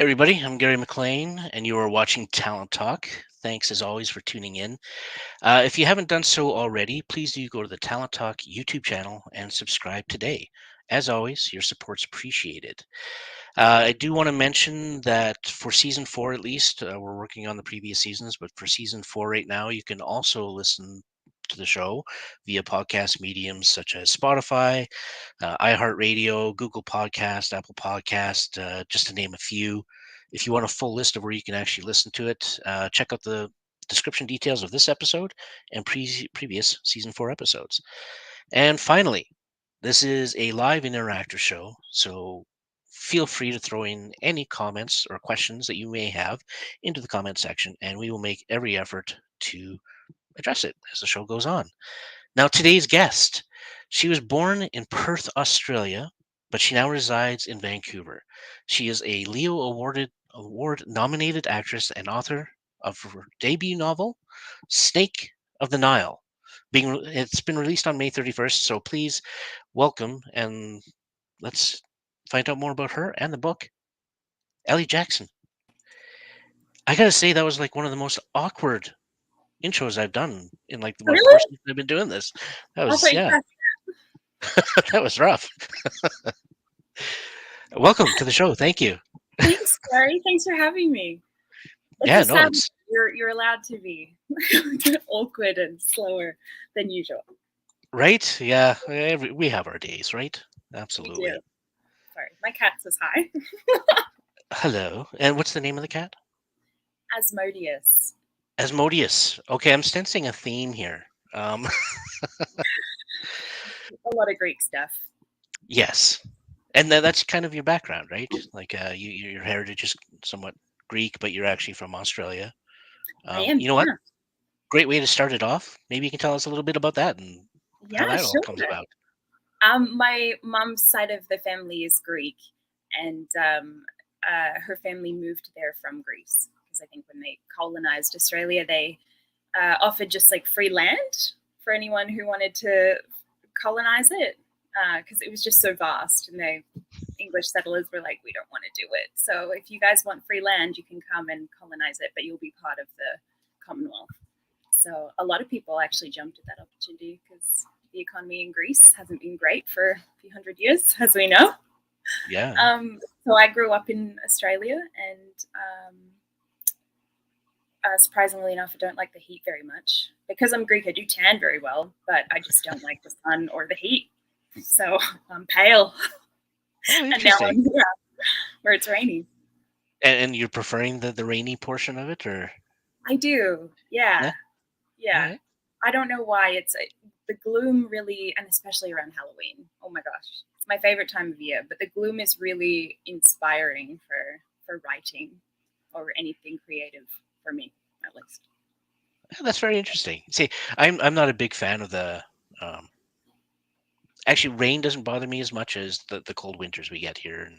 everybody, I'm Gary McLean, and you are watching Talent Talk. Thanks as always for tuning in. If you haven't done so already, please do go to the Talent Talk YouTube channel and subscribe today. As always, your support's appreciated. I do want to mention that for season four, at least, we're working on the previous seasons, but for season four right now, you can also listen to the show via podcast mediums such as Spotify, iHeartRadio, Google Podcast, Apple Podcast, just to name a few. If you want a full list of where you can actually listen to it, check out the description details of this episode and previous season four episodes. And finally, this is a live interactive show, so feel free to throw in any comments or questions that you may have into the comment section, and we will make every effort to address it as the show goes on. Now, today's guest, she was born in Perth, Australia, but she now resides in Vancouver. She is a Leo award nominated actress and author of her debut novel, Snake of the Nile. It's been released on May 31st, so please welcome and let's find out more about her and the book, Ely Jackson. I gotta say that was like one of the most awkward intros I've done in like the Really? four since I've been doing this. That I was thought you yeah, guys. that was rough. Welcome to the show. Thank you. Thanks, Gary. Thanks for having me. It's Yeah, a no, sad it's you're allowed to be awkward and slower than usual. right. Yeah, we have our days, right? We do. Absolutely. Sorry, my cat says hi. Hello. And what's the name of the cat? Asmodeus. Asmodeus. Okay, I'm sensing a theme here. A lot of Greek stuff. Yes, and that's kind of your background, right? Like your heritage is somewhat Greek, but you're actually from Australia. I am. You know what? Great way to start it off. Maybe you can tell us a little bit about that and how Yeah, that all sure. comes about. My mom's side of the family is Greek, and her family moved there from Greece because I think when they colonized Australia, they offered just like free land for anyone who wanted to colonize it because it was just so vast, and the English settlers were like, we don't want to do it. So if you guys want free land, you can come and colonize it, but you'll be part of the Commonwealth. So a lot of people actually jumped at that opportunity because the economy in Greece hasn't been great for a few hundred years, as we know. Yeah. So I grew up in Australia, and surprisingly enough, I don't like the heat very much. Because I'm Greek, I do tan very well, but I just don't like the sun or the heat. So I'm pale. Oh, And now interesting. I'm here where it's rainy. And you're preferring the rainy portion of it, or I do. Yeah. All right. I don't know why. It's the gloom really, and especially around Halloween. Oh my gosh. It's my favorite time of year, but the gloom is really inspiring for writing or anything creative for me, at least. Yeah, that's very interesting. See, I'm not a big fan of the. Actually, rain doesn't bother me as much as the cold winters we get here in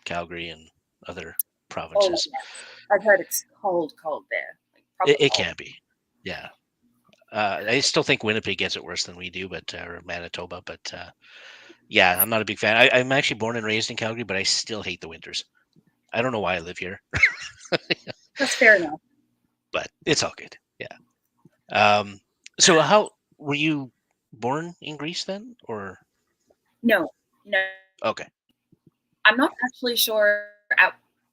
Calgary and other Oh, provinces. yes. I've heard it's cold there. Like proper It cold. can be, yeah. I still think Winnipeg gets it worse than we do, but or Manitoba. But yeah, I'm not a big fan. I'm actually born and raised in Calgary, but I still hate the winters. I don't know why I live here, That's fair enough. but it's all good. Yeah. So how were you born in Greece then, or No, no. okay? I'm not actually sure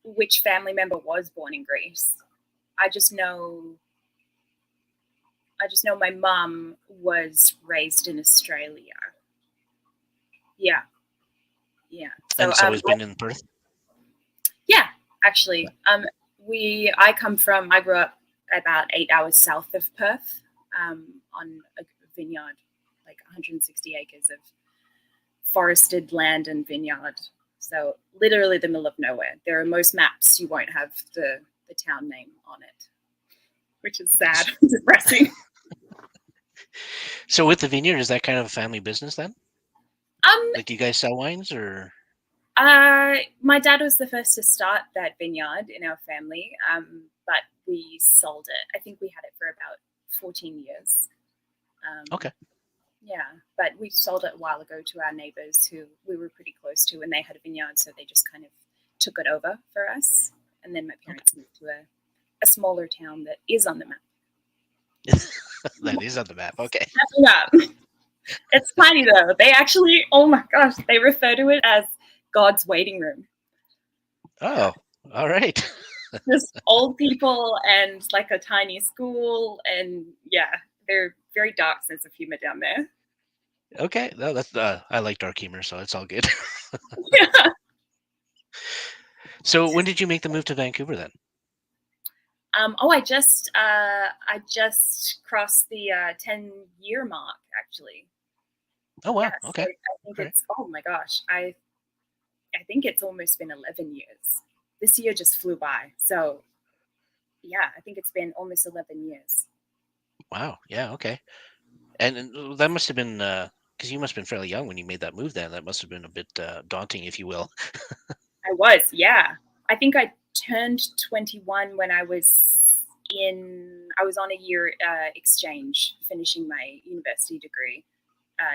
which family member was born in Greece. I just know my mum was raised in Australia. Yeah, yeah. So And it's always been in Perth. yeah, actually, I grew up about 8 hours south of Perth, on a vineyard, like 160 acres of forested land and vineyard. So literally the middle of nowhere. There are most maps you won't have the town name on it, which is sad, depressing. So with the vineyard, is that kind of a family business then? Um, Like, do you guys sell wines or? my dad was the first to start that vineyard in our family, but we sold it. I think we had it for about 14 years. Okay. Yeah, but we sold it a while ago to our neighbors who we were pretty close to, and they had a vineyard, so they just kind of took it over for us. and then my parents moved to a smaller town that is on the map. That is on the map. Okay. Yeah. It's tiny though. They actually, oh my gosh, they refer to it as God's waiting room. Oh, all right. Just old people and like a tiny school, and yeah, they're very dark sense of humor down there. Okay. No, that's I like dark humor, so it's all good. Yeah. So when did you make the move to Vancouver then? I just crossed the 10-year mark actually. Oh wow. Yeah, so Okay. I think All right. it's, oh my gosh, I think it's almost been 11 years. This year just flew by. So yeah, I think it's been almost 11 years. Wow. Yeah. Okay. And that must have been because you must have been fairly young when you made that move. Then that must have been a bit daunting, if you will. I was, yeah. I think I turned 21 when I was on a year exchange finishing my university degree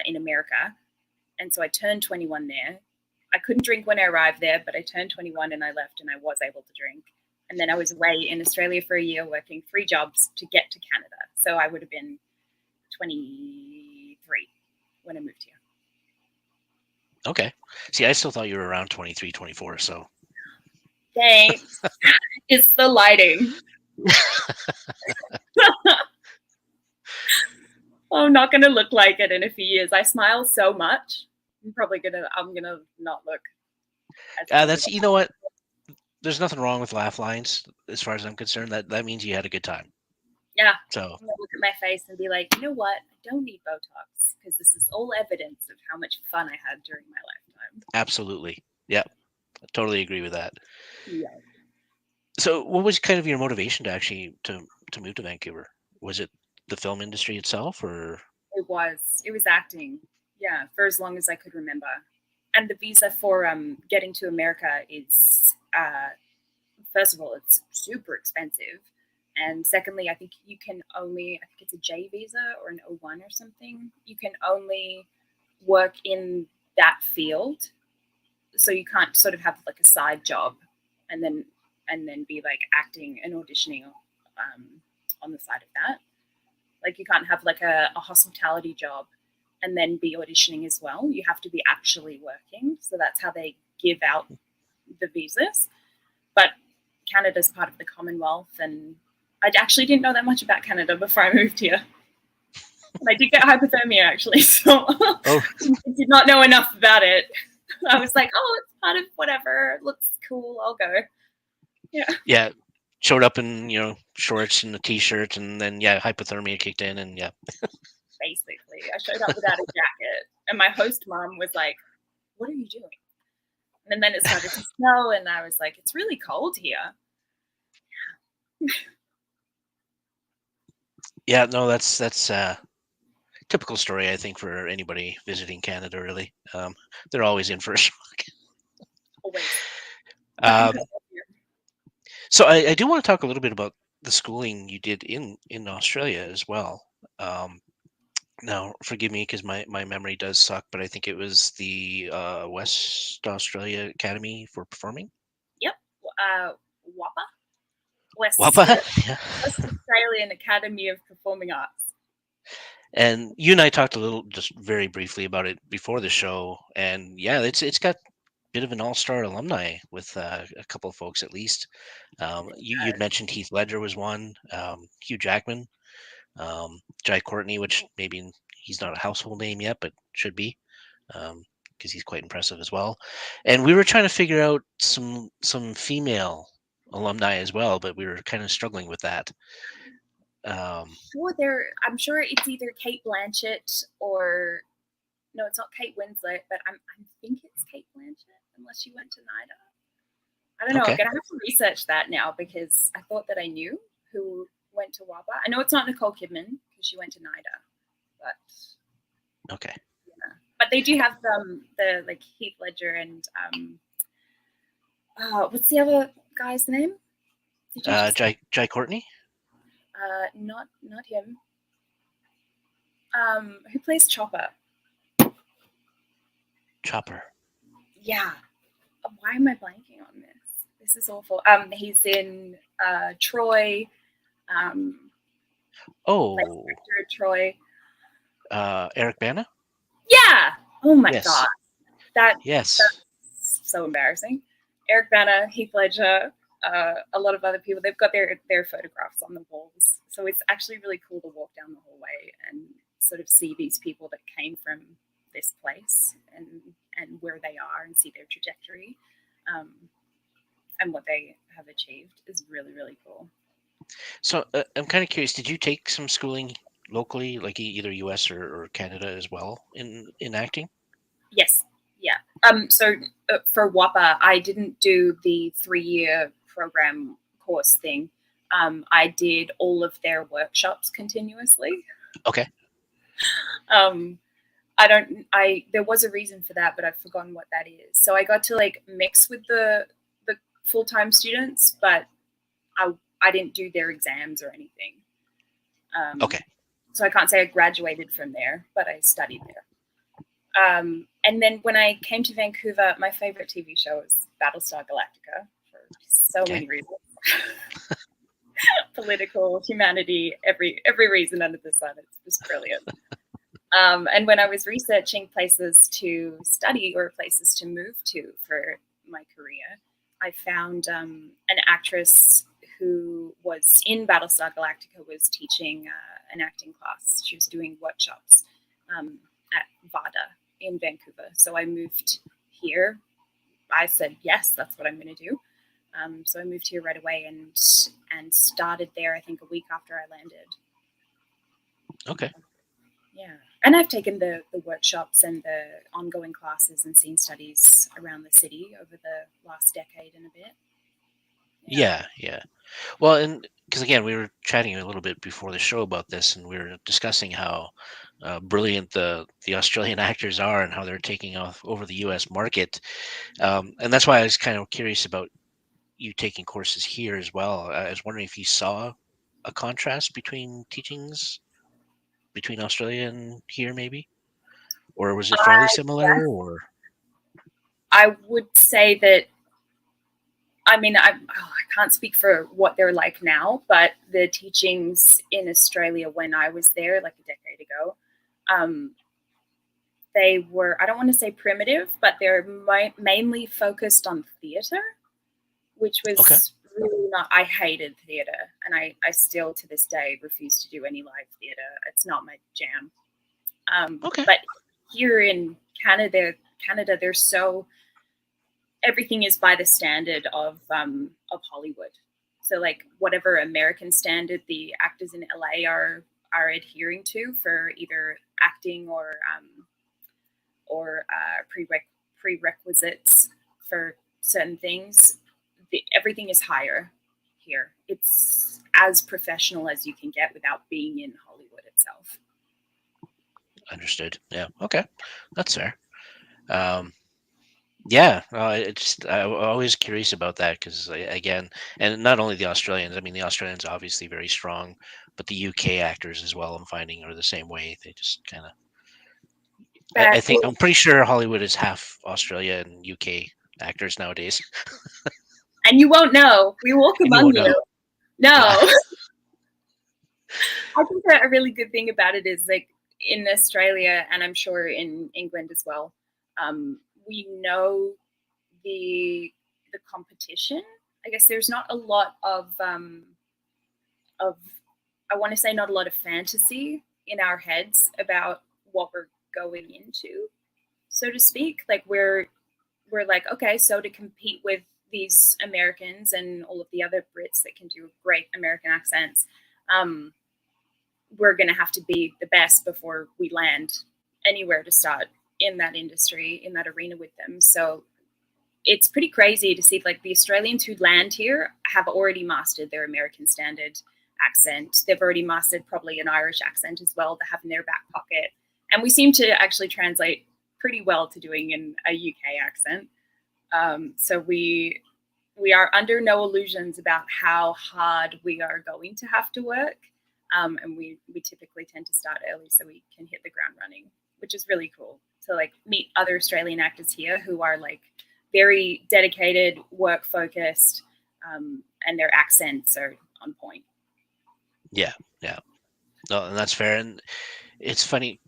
in America. And so I turned 21 there. I couldn't drink when I arrived there, but I turned 21 and I left and I was able to drink. And then I was away in Australia for a year working 3 jobs to get to Canada. So I would have been 23 when I moved here. Okay. See, I still thought you were around 23, 24. So Thanks. It's the lighting. I'm not going to look like it in a few years. I smile so much. I'm going to not look as that's you know what. There's nothing wrong with laugh lines, as far as I'm concerned. That means you had a good time. Yeah. So I'm going to look at my face and be like, you know what? I don't need Botox because this is all evidence of how much fun I had during my lifetime. absolutely, yeah, I totally agree with that. Yeah. So, what was kind of your motivation to actually to move to Vancouver? Was it the film industry itself, or It was acting. Yeah, for as long as I could remember. And the visa for getting to America is, first of all, it's super expensive. And secondly, I think it's a J visa or an O1 or something. You can only work in that field. So you can't sort of have like a side job and then be like acting and auditioning on the side of that. Like you can't have like a hospitality job and then be auditioning as well. You have to be actually working. So that's how they give out the visas. But Canada's part of the Commonwealth, and I actually didn't know that much about Canada before I moved here. And I did get hypothermia actually, so oh, I did not know enough about it. I was like, oh, it's part of whatever. It looks cool. I'll go. yeah, showed up in shorts and a t-shirt, and then hypothermia kicked in, and Basically, I showed up without a jacket, and my host mom was like, "What are you doing?" And then it started to snow, and I was like, "It's really cold here." yeah. No, that's typical story, I think, for anybody visiting Canada. Really, they're always in for a shock. Always. Um, so I do want to talk a little bit about the schooling you did in Australia as well. Now, forgive me because my memory does suck, but I think it was the West Australia Academy for Performing. Yep. WAPA, West WAPA, yeah. West Australian Academy of Performing Arts. And you and I talked a little, just very briefly, about it before the show, and yeah, it's got a bit of an all-star alumni with a couple of folks at least. You'd mentioned Heath Ledger was one, Hugh Jackman, Jai Courtney, which maybe he's not a household name yet, but should be. Because he's quite impressive as well. And we were trying to figure out some female alumni as well, but we were kind of struggling with that. I'm sure it's either Kate Blanchett or no, it's not Kate Winslet, but I think it's Kate Blanchett unless she went to NIDA. I don't know. Okay. I'm gonna have to research that now because I thought that I knew who went to WAPA. I know it's not Nicole Kidman because she went to NIDA, but Okay. yeah. But they do have the like Heath Ledger and what's the other guy's name? Jai Courtney. Not him. Who plays Chopper? Chopper. Yeah. Why am I blanking on this? This is awful. He's in Troy. Like Oh, Spectre Troy. Eric Bana? Yeah. Oh my god. Yes. That Yes. that's so embarrassing. Eric Bana, Heath Ledger, a lot of other people. They've got their photographs on the walls, so it's actually really cool to walk down the hallway and sort of see these people that came from this place and where they are and see their trajectory, um, and what they have achieved is really really cool. So I'm kind of curious. Did you take some schooling locally, like either U.S. or Canada as well in acting? Yes, yeah. So for WAPA, I didn't do the 3-year program course thing. I did all of their workshops continuously. Okay. Um, I don't. I There was a reason for that, but I've forgotten what that is. So I got to like mix with the full time students, but I I didn't do their exams or anything. Okay. So I can't say I graduated from there, but I studied there. And then when I came to Vancouver, my favorite TV show was Battlestar Galactica for so Okay. many reasons. Political, humanity, every reason under the sun. It's just brilliant. And when I was researching places to study or places to move to for my career, I found an actress who was in Battlestar Galactica was teaching an acting class. She was doing workshops at VADA in Vancouver. So I moved here. I said, yes, that's what I'm going to do. So I moved here right away and started there, I think, a week after I landed. Okay. Yeah. And I've taken the workshops and the ongoing classes and scene studies around the city over the last decade and a bit. Yeah. Yeah. Well, and because again, we were chatting a little bit before the show about this, and we were discussing how brilliant the Australian actors are and how they're taking off over the U.S. market. And that's why I was kind of curious about you taking courses here as well. I was wondering if you saw a contrast between teachings between Australia and here, maybe, or was it fairly Yes, similar? Or I would say that. I mean, I can't speak for what they're like now, but the teachings in Australia when I was there, like a decade ago, um, they were, I don't want to say primitive, but they're mainly focused on theatre, which okay, was really not, I hated theatre. And I still to this day refuse to do any live theatre. It's not my jam. okay, But here in Canada, they're so everything is by the standard of Hollywood. So like whatever American standard the actors in LA are adhering to for either acting or prerequisites for certain things, everything is higher here. It's as professional as you can get without being in Hollywood itself. understood. Yeah, okay, that's fair. Um, yeah, I'm always curious about that because again, and not only the Australians. I mean, the Australians are obviously very strong, but the UK actors as well. I'm finding are the same way. They just kind of. I But think I'm pretty sure Hollywood is half Australia and UK actors nowadays, and you won't know. We walk and you among won't know. you. Yeah. No. I think that a really good thing about it is like in Australia and I'm sure in England as well, we know the competition. I guess there's not a lot of I want to say not a lot of fantasy in our heads about what we're going into, so to speak. Like we're like, okay, so to compete with these Americans and all of the other Brits that can do great American accents, um, we're going to have to be the best before we land anywhere to start in that industry, in that arena with them. So it's pretty crazy to see like the Australians who land here have already mastered their American standard accent. They've already mastered probably an Irish accent as well to have in their back pocket. And we seem to actually translate pretty well to doing a UK accent. So we are under no illusions about how hard we are going to have to work. And we typically tend to start early so we can hit the ground running, which is really cool to like meet other Australian actors here who are like very dedicated, work focused, and their accents are on point. Yeah, yeah. No, and that's fair. And it's funny.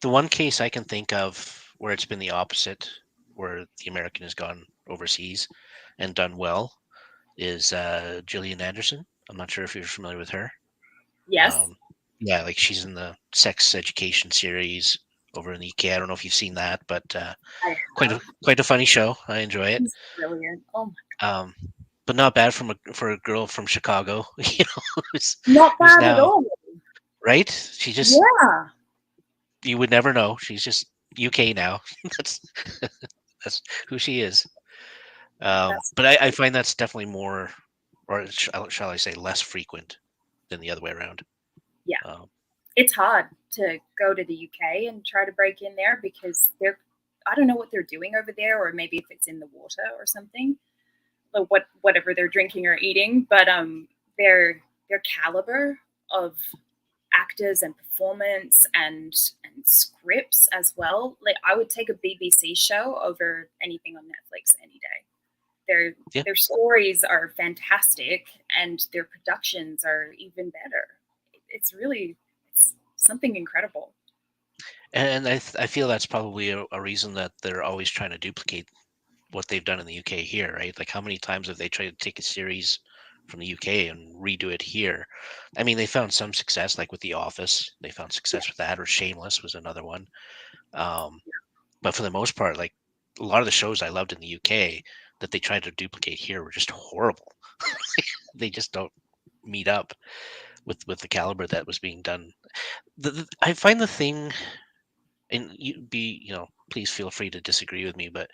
The one case I can think of where it's been the opposite, where the American has gone overseas and done well, is Gillian Anderson. I'm not sure if you're familiar with her. Yes, Um, yeah, like she's in the sex education series over in the UK. I don't know if you've seen that, but I quite have. a funny show. I enjoy it. She's brilliant. Oh my, Um, but not bad for a girl from Chicago, not who's bad at now all. right. She just Yeah, you would never know. She's just UK now. that's that's who she is. that's But I find that's definitely more, or shall I say, less frequent than the other way around. yeah. Um, It's hard to go to the UK and try to break in there because they're I don't know what they're doing over there, or maybe if it's in the water or something, or whatever they're drinking or eating. But their caliber of actors and performance and scripts as well. Like I would take a BBC show over anything on Netflix any day. Their yeah, their stories are fantastic and their productions are even better. It's something incredible. and I feel that's probably a reason that they're always trying to duplicate what they've done in the UK here, right? Like how many times have they tried to take a series from the UK and redo it here? I mean, they found some success, like with The Office. They found Yeah, success with that, or Shameless was another one. Um, but for the most part, like a lot of the shows I loved in the UK that they tried to duplicate here were just horrible. They just don't meet up with the caliber that was being done. I find the thing, and please feel free to disagree with me, but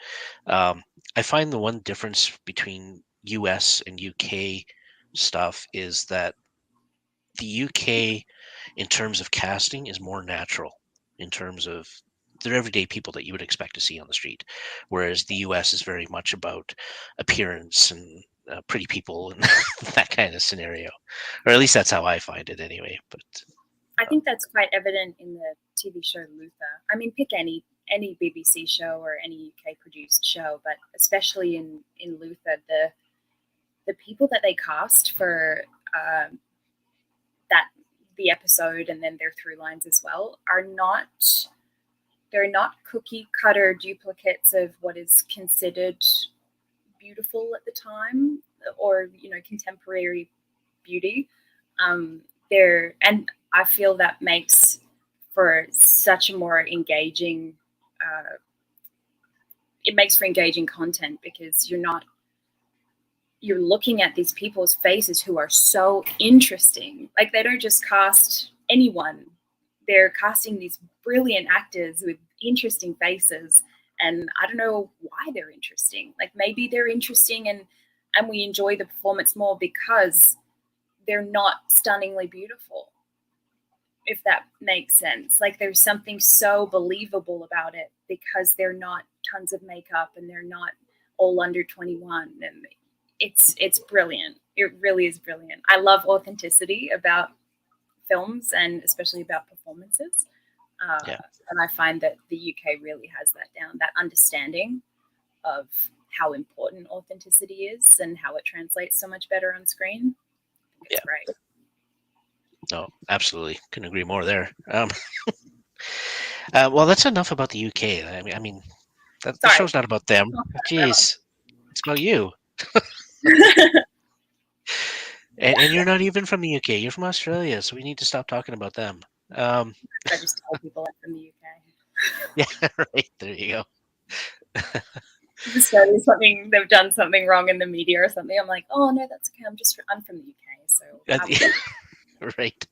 I find the one difference between US and UK stuff is that the UK, in terms of casting, is more natural in terms of they're everyday people that you would expect to see on the street, whereas the US is very much about appearance and pretty people and that kind of scenario, or at least that's how I find it anyway. But I um, think that's quite evident in the TV show Luther. I mean, pick any BBC show or any UK produced show, but especially in Luther, the people that they cast for um, that the episode and then their through lines as well are not they're not cookie cutter duplicates of what is considered beautiful at the time, or contemporary beauty. There and I feel that makes for such a more engaging it makes for engaging content because you're looking at these people's faces who are so interesting. Like they don't just cast anyone. They're casting these brilliant actors with interesting faces. And I don't know why they're interesting. Like maybe they're interesting and we enjoy the performance more because they're not stunningly beautiful, if that makes sense. Like there's something so believable about it because they're not tons of makeup and they're not all under 21, and it's brilliant. It really is brilliant. I love authenticity about films and especially about performances. Uh, yeah, and I find that the UK really has that down, that understanding of how important authenticity is and how it translates so much better on screen. I think it's yeah, great. no, absolutely, couldn't agree more there. Well, that's enough about the UK. I mean, the Sorry. show's not about them. Jeez, it's about you. And you're not even from the UK. You're from Australia, so we need to stop talking about them. Um, I just tell people I'm from the UK. yeah, right. There you go. Just say something, they've done something wrong in the media or something. I'm like, oh no, that's okay. I'm from the UK, so Right.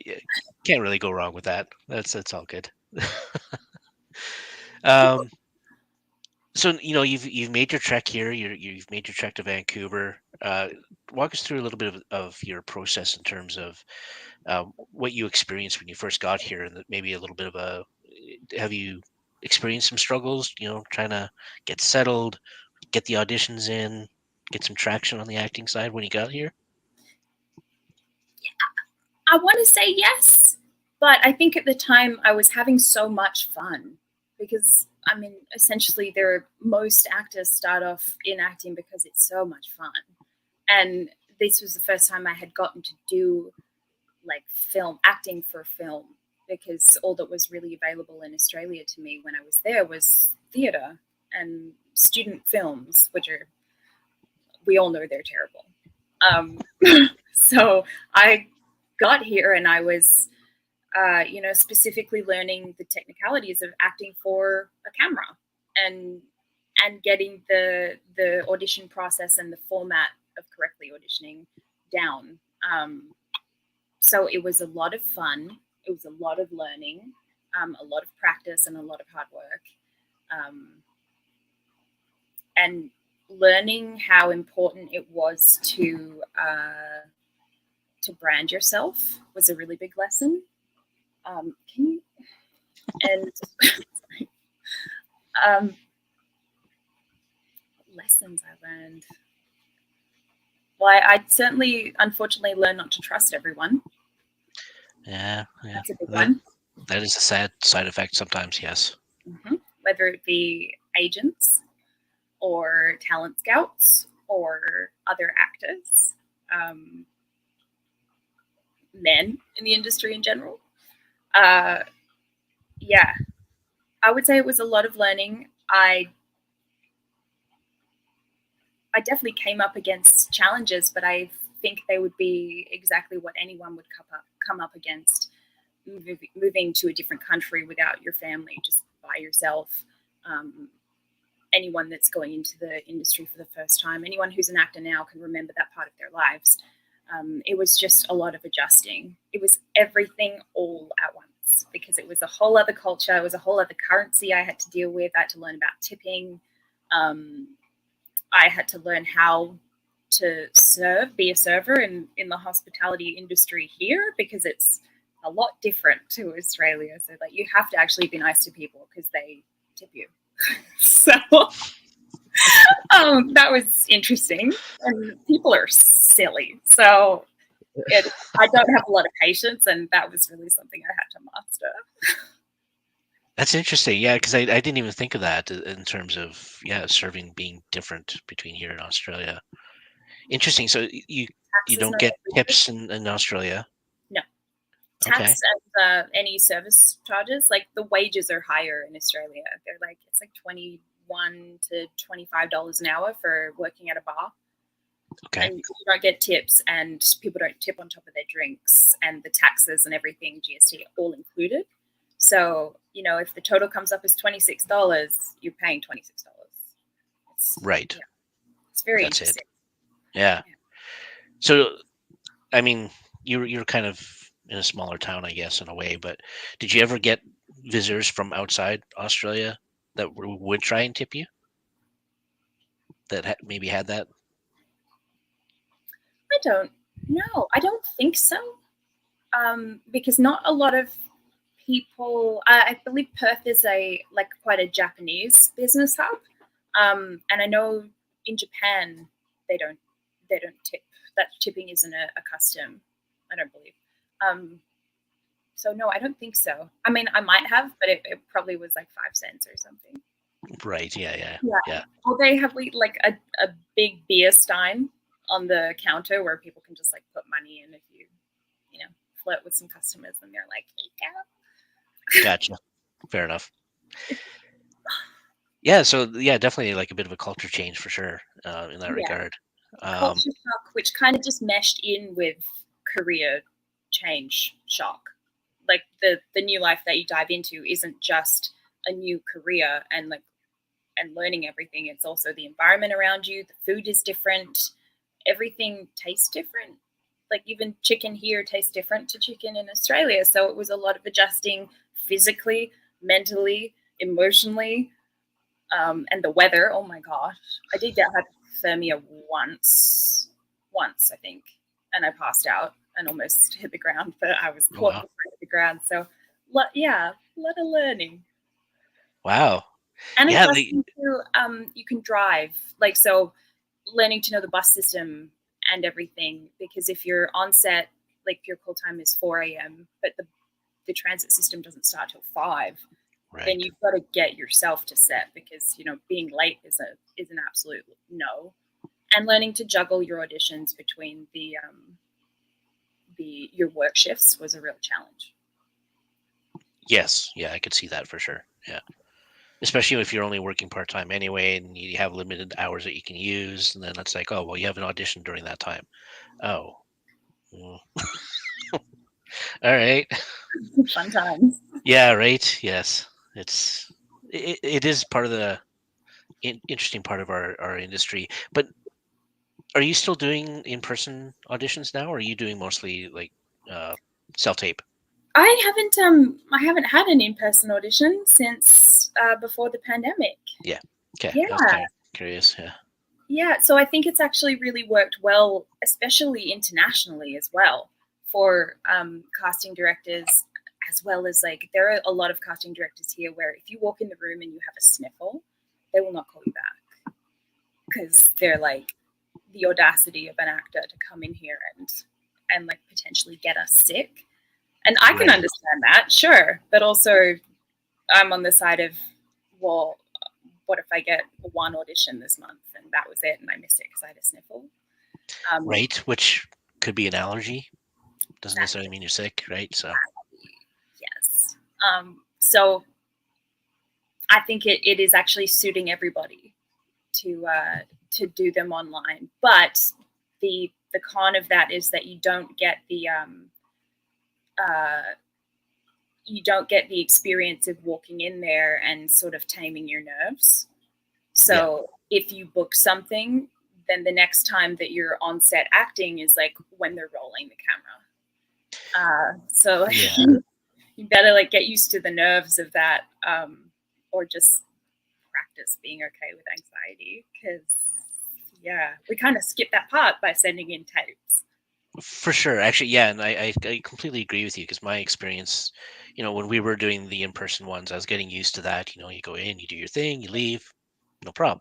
Yeah, can't really go wrong with that. That's all good. um, so you've made your trek here. You've made your trek to Vancouver. Walk us through a little bit of your process in terms of what you experienced when you first got here, and maybe a little bit of a have you experienced some struggles? Trying to get settled, get the auditions in, get some traction on the acting side when you got here. I want to say yes, but I think at the time I was having so much fun because I mean, essentially, most actors start off in acting because it's so much fun. And this was the first time I had gotten to do like acting for film, because all that was really available in Australia to me when I was there was theatre and student films, which we all know they're terrible. So I got here and I was, specifically learning the technicalities of acting for a camera and getting the audition process and the format of correctly auditioning down. So it was a lot of fun. It was a lot of learning, a lot of practice, and a lot of hard work. And learning how important it was to brand yourself was a really big lesson. Can you and lessons I learned? Well, I certainly, unfortunately, learned not to trust everyone. Yeah. That's a big one. That is a sad side effect sometimes, yes. Mm-hmm. Whether it be agents or talent scouts or other actors, men in the industry in general. Yeah, I would say it was a lot of learning. I definitely came up against challenges, but I think they would be exactly what anyone would come up against, moving to a different country without your family, just by yourself. Anyone that's going into the industry for the first time, anyone who's an actor now can remember that part of their lives. It was just a lot of adjusting. It was everything all at once, because it was a whole other culture. It was a whole other currency I had to deal with. I had to learn about tipping. I had to learn how to be a server in the hospitality industry here, because it's a lot different to Australia. So like, you have to actually be nice to people because they tip you. So that was interesting, and people are silly. So I don't have a lot of patience, and that was really something I had to master. That's interesting. Yeah, because I didn't even think of that in terms of serving being different between here and Australia. Interesting. So you don't get tips in Australia? No. Okay. Tax and any service charges, like the wages are higher in Australia. They're like, it's like $21 to $25 an hour for working at a bar. Okay. And you don't get tips, and people don't tip on top of their drinks, and the taxes and everything, GST, all included. So, if the total comes up as $26, you're paying $26. Right. Yeah, it's very That's interesting. Yeah. So, I mean, you're kind of in a smaller town, I guess, in a way, but did you ever get visitors from outside Australia that would try and tip you? That maybe had that? I don't know. I don't think so. Because not a lot of people. I believe Perth is quite a Japanese business hub, and I know in Japan they don't tip. That tipping isn't a custom. I don't believe. So no, I don't think so. I mean, I might have, but it probably was like 5 cents or something. Right. Yeah. Well, they have like a big beer stein on the counter where people can just like put money in if you flirt with some customers, and they're like, hey, Gotcha. Fair enough. Yeah. So definitely like a bit of a culture change for sure in that regard. Culture shock, which kind of just meshed in with career change shock. Like the new life that you dive into isn't just a new career and learning everything. It's also the environment around you. The food is different. Everything tastes different. Like even chicken here tastes different to chicken in Australia. So it was a lot of adjusting physically, mentally, emotionally, and the weather. Oh my gosh, I did get hypothermia once I think, and I passed out and almost hit the ground, but I was caught before I hit the ground. So a lot of learning. Wow. And adjusting to you can drive, like, so learning to know the bus system and everything, because if you're on set, like your call time is 4 a.m., but the transit system doesn't start till 5. then Right. you've got to get yourself to set, because being late is an absolute no. And learning to juggle your auditions between the your work shifts was a real challenge. Yes. Yeah, I could see that for sure. Yeah. Especially if you're only working part time anyway, and you have limited hours that you can use, and then it's like, oh well, you have an audition during that time. Oh, mm, all right. Fun times. Yeah. Right. Yes. It is part of the interesting part of our industry. But are you still doing in person auditions now, or are you doing mostly like uh, self tape? I haven't had an in-person audition since before the pandemic. Yeah. Okay. Yeah. I was kind of curious. Yeah. Yeah, so I think it's actually really worked well, especially internationally as well, for casting directors, as well as, like, there are a lot of casting directors here where if you walk in the room and you have a sniffle, they will not call you back, because they're like, the audacity of an actor to come in here and like potentially get us sick. And I can Right. understand that, sure, but also I'm on the side of, well, what if I get one audition this month and that was it, and I miss it because I had a sniffle? Um, Right. Which could be an allergy. Doesn't necessarily exactly. mean you're sick. Right. So. Yes. So I think it is actually suiting everybody to do them online, but the con of that is that uh, you don't get the experience of walking in there and sort of taming your nerves. Yeah. So if you book something, then the next time that you're on set acting is like when they're rolling the camera. So Yeah. you better like get used to the nerves of that, or just practice being okay with anxiety, because yeah, we kind of skip that part by sending in tapes. For sure. Actually, yeah, and I completely agree with you because my experience, when we were doing the in-person ones, I was getting used to that. You go in, you do your thing, you leave, no problem.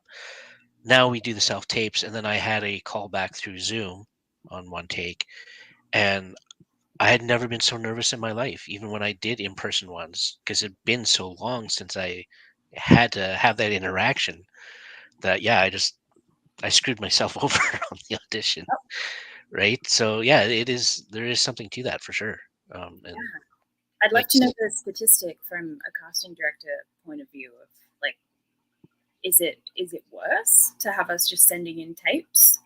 Now we do the self tapes, and then I had a call back through Zoom on one take, and I had never been so nervous in my life, even when I did in-person ones, because it'd been so long since I had to have that interaction that yeah, I screwed myself over on the audition. Right? So yeah, there is something to that for sure. And I'd love like to know the statistic from a casting director point of view of, like, is it worse to have us just sending in tapes,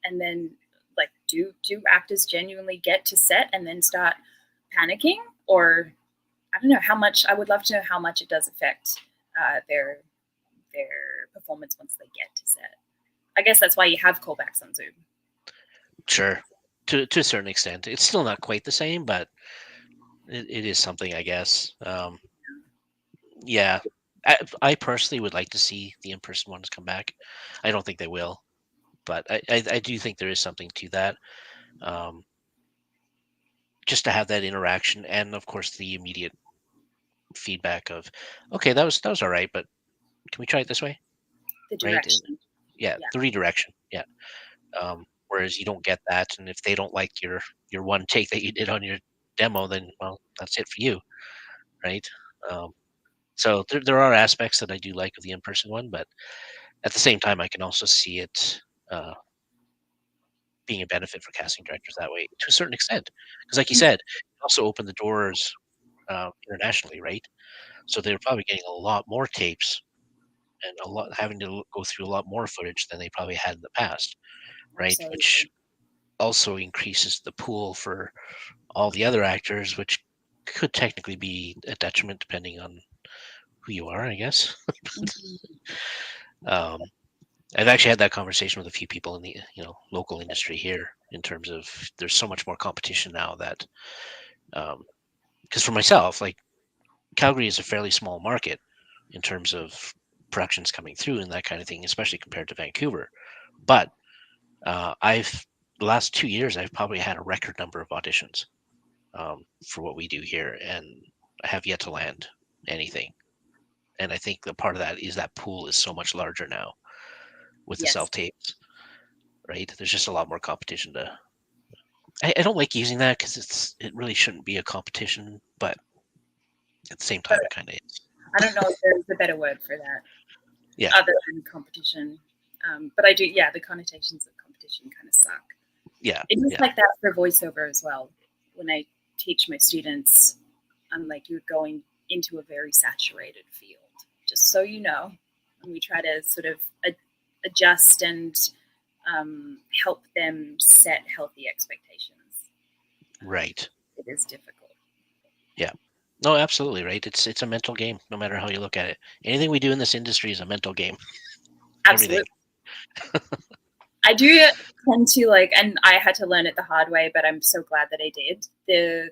and then, like, do actors genuinely get to set and then start panicking? Or I don't know how much. I would love to know how much it does affect their performance once they get to set. I guess that's why you have callbacks on Zoom. sure, to a certain extent, it's still not quite the same, but it is something, I guess. Yeah, I personally would like to see the in-person ones come back. I don't think they will, but I do think there is something to that. Um, just to have that interaction, and of course the immediate feedback of, okay, that was all right, but can we try it this way? The Right? And direction. yeah, Yeah. the redirection. Yeah. Whereas you don't get that, and if they don't like your one take that you did on your demo, then well, that's it for you, right? Um, so there are aspects that I do like of the in-person one, but at the same time, I can also see it uh, being a benefit for casting directors that way to a certain extent, because like you said, it also opened the doors internationally, right? So they're probably getting a lot more tapes and a lot having to go through a lot more footage than they probably had in the past, right? Which Absolutely. also increases the pool for all the other actors, which could technically be a detriment depending on who you are, I guess. Mhm. um, I've actually had that conversation with a few people in the local industry here in terms of there's so much more competition now that because for myself, like Calgary is a fairly small market in terms of productions coming through and that kind of thing, especially compared to Vancouver. But I've the last 2 years I've probably had a record number of auditions for what we do here, and I have yet to land anything. And I think the part of that is that pool is so much larger now with the self Yes. tapes, right? There's just a lot more competition to. I don't like using that because it really shouldn't be a competition, but at the same time, it kind of is. I don't know if there's a better word for that Yeah, other than competition. But I do, yeah, the connotations of competition kind of suck. yeah, It is yeah, like that for voiceover as well. When I teach my students, I'm like, you're going into a very saturated field, just so you know. And we try to sort of adjust and help them set healthy expectations. right. It is difficult. Yeah. No, absolutely right. It's a mental game, no matter how you look at it. Anything we do in this industry is a mental game. Everything. Absolutely. I do tend to like, and I had to learn it the hard way, but I'm so glad that I did.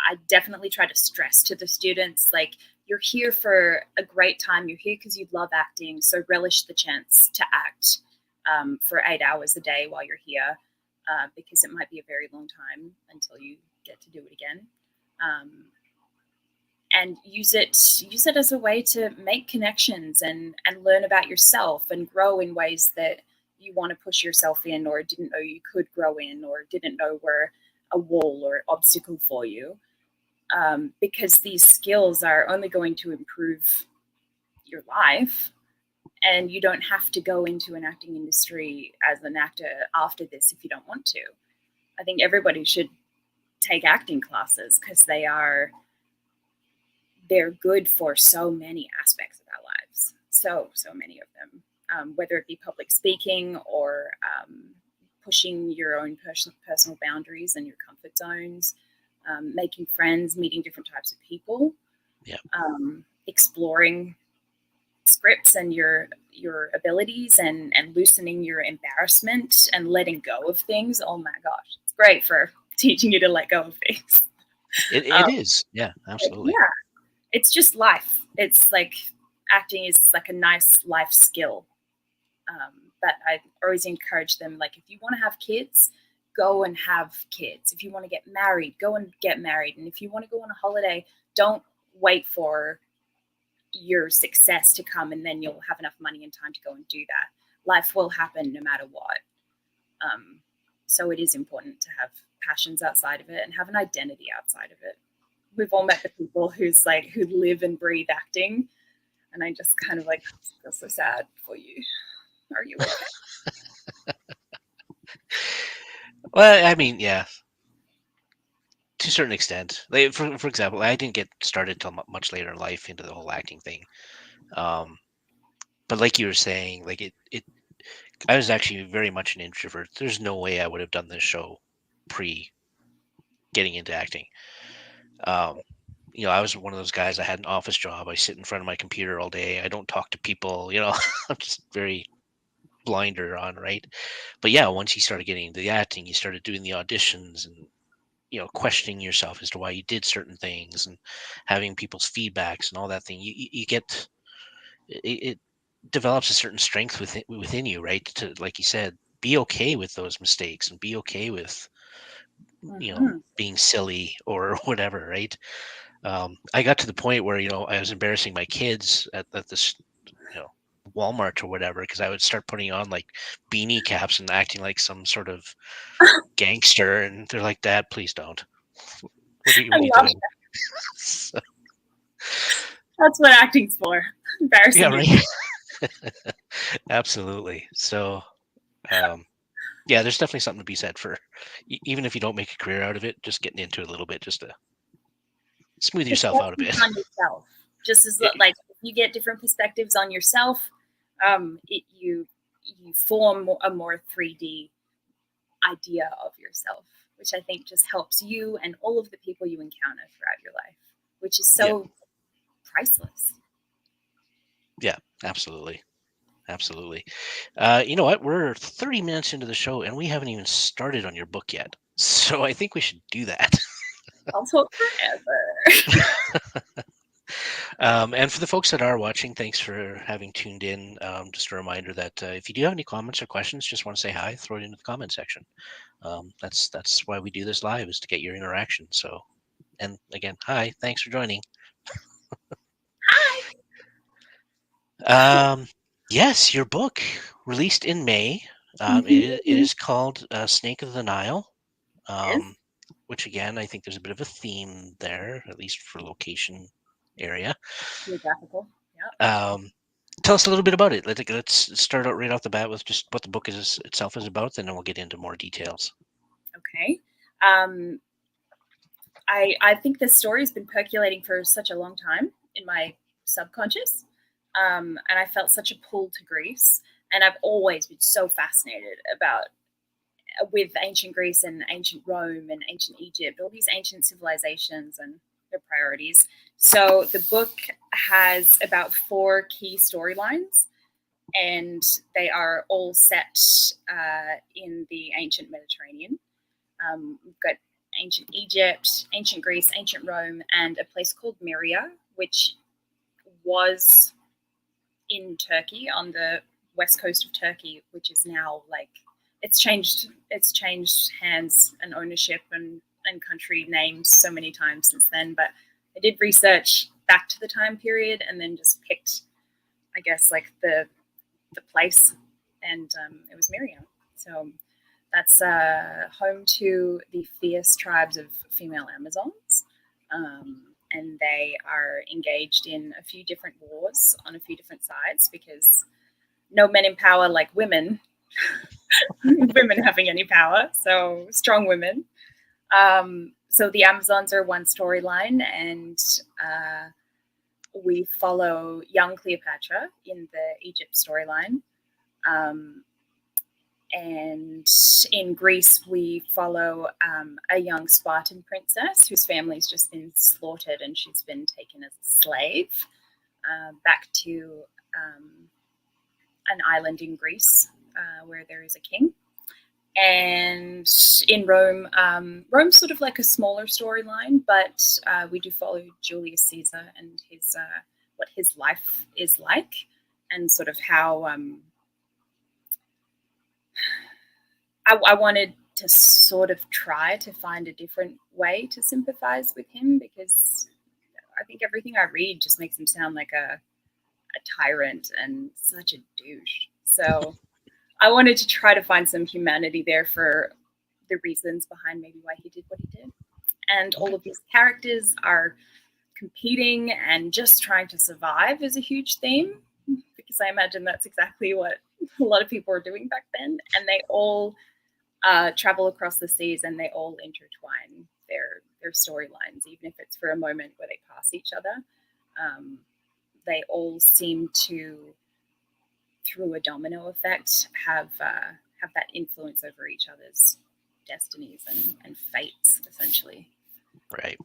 I definitely try to stress to the students, like, you're here for a great time. You're here because you love acting. So relish the chance to act for 8 hours a day while you're here, because it might be a very long time until you get to do it again. Um, and use it as a way to make connections and learn about yourself and grow in ways that you want to push yourself in or didn't know you could grow in or didn't know were a wall or obstacle for you, because these skills are only going to improve your life, and you don't have to go into an acting industry as an actor after this if you don't want to. I think everybody should take acting classes because they're good for so many aspects of our lives. So many of them, whether it be public speaking or pushing your own personal boundaries and your comfort zones, making friends, meeting different types of people, Yeah. exploring scripts and your abilities and loosening your embarrassment and letting go of things. Oh my gosh, it's great for teaching you to let go of things. It Um, is. Yeah, absolutely. yeah, it's just life. It's like acting is like a nice life skill. But I always encourage them, like, if you want to have kids, go and have kids. If you want to get married, go and get married. And if you want to go on a holiday, don't wait for your success to come and then you'll have enough money and time to go and do that. Life will happen no matter what. Um, so it is important to have passions outside of it and have an identity outside of it. We've all met the people who live and breathe acting, and I just kind of like feel so sad for you. Are you okay? Well, I mean, yeah, to a certain extent. Like for example, I didn't get started till much later in life into the whole acting thing. Um, but like you were saying, like I was actually very much an introvert. There's no way I would have done this show pre getting into acting. Um, I was one of those guys. I had an office job. I sit in front of my computer all day. I don't talk to people. I'm just very blinder on, right? But yeah, once you started getting into the acting, you started doing the auditions and questioning yourself as to why you did certain things and having people's feedbacks and all that thing. You get it develops a certain strength within you, right? To, like you said, be okay with those mistakes and be okay with Mm-hmm. being silly or whatever, right? I got to the point where I was embarrassing my kids at this you know Walmart or whatever because I would start putting on like beanie caps and acting like some sort of gangster, and they're like, "Dad, please don't. I What are you love doing?" that. So, That's what acting's for. yeah, Embarrassing right. yourself. Absolutely. So, um, yeah, there's definitely something to be said for even if you don't make a career out of it, just getting into it a little bit, just to smooth yourself out a Perspectives bit. on yourself. Just as It- like if you get different perspectives on yourself, you form a more 3D idea of yourself, which I think just helps you and all of the people you encounter throughout your life, which is yeah, so priceless. yeah, absolutely. Absolutely. You know what? We're 30 minutes into the show and we haven't even started on your book yet. So I think we should do that. I'll talk forever. And for the folks that are watching, thanks for having tuned in. Just a reminder that if you do have any comments or questions, just want to say hi, throw it into the comment section. That's why we do this live, is to get your interaction. So, and again, hi, thanks for joining. Hi. Um, yes, your book released in May. It Mm-hmm. is called Snake of the Nile. Yes. Which again, I think there's a bit of a theme there, at least for location area. Geographical. Yeah. Tell us a little bit about it. Let's start out right off the bat with just what the book itself is about, and then we'll get into more details. Okay. Um, I think this story has been percolating for such a long time in my subconscious, and I felt such a pull to Greece. And I've always been so fascinated about with ancient Greece and ancient Rome and ancient Egypt, all these ancient civilizations and their priorities. So the book has about 4 key storylines, and they are all set in the ancient Mediterranean. We've got ancient Egypt, ancient Greece, ancient Rome, and a place called Myria, which was in Turkey, on the west coast of Turkey, which is now like it's changed hands and ownership and country names so many times since then. But I did research back to the time period and then just picked, I guess, like the place, and it was Myria. So that's home to the fierce tribes of female Amazons. And they are engaged in a few different wars on a few different sides because no men in power like women, women having any power. So strong women. So the Amazons are one storyline, and we follow young Cleopatra in the Egypt storyline. And in Greece, we follow a young Spartan princess whose family's just been slaughtered and she's been taken as a slave back to an island in Greece where there is a king. And in Rome, Rome's sort of like a smaller storyline, but we do follow Julius Caesar and his what his life is like, and sort of how I wanted to sort of try to find a different way to sympathize with him, because I think everything I read just makes him sound like a tyrant and such a douche. So I wanted to try to find some humanity there for the reasons behind maybe why he did what he did. And all of these characters are competing and just trying to survive is a huge theme, because I imagine that's exactly what a lot of people were doing back then. And they all travel across the seas, and they all intertwine their storylines, even if it's for a moment where they pass each other. They all seem to, through a domino effect, have that influence over each other's destinies and fates, essentially. Right.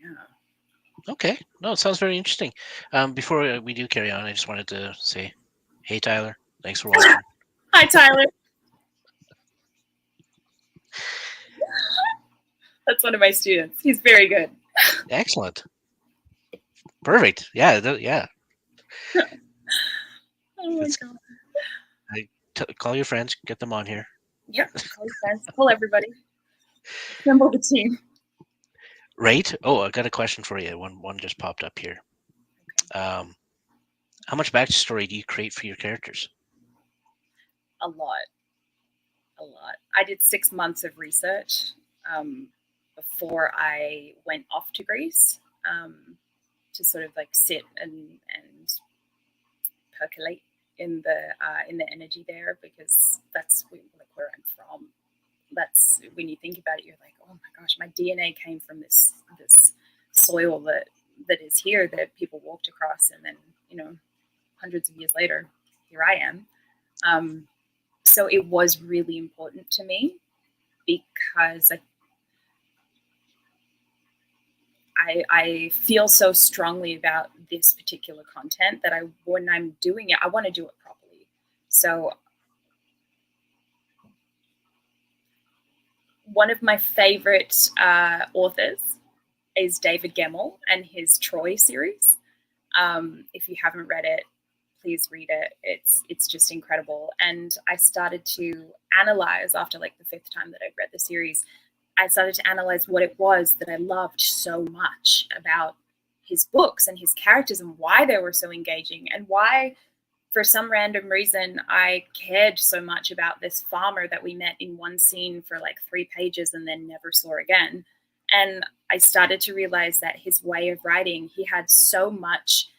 Yeah. Okay. No, it sounds very interesting. Before we do carry on, I just wanted to say, hey, Tyler, thanks for watching. Hi, Tyler. That's one of my students. He's very good. Excellent. Perfect. Yeah. Yeah. Oh my god. Call your friends, get them on here. Yep. Call your friends. Call everybody. Assemble the team. Right. Oh, I got a question for you. One just popped up here. How much backstory do you create for your characters? A lot. I did 6 months of research before I went off to Greece, to sort of like sit and percolate in the energy there, because that's like where I'm from. That's when you think about it, you're like, oh my gosh, my DNA came from this soil that is here, that people walked across, and then hundreds of years later, here I am. So it was really important to me, because I feel so strongly about this particular content that when I'm doing it, I want to do it properly. So one of my favorite authors is David Gemmell and his Troy series. If you haven't read it, please read it. It's just incredible. And I started to analyze, after like the 5th time that I'd read the series, I started to analyze what it was that I loved so much about his books and his characters, and why they were so engaging, and why, for some random reason, I cared so much about this farmer that we met in one scene for like 3 pages and then never saw again. And I started to realize that his way of writing, he had so much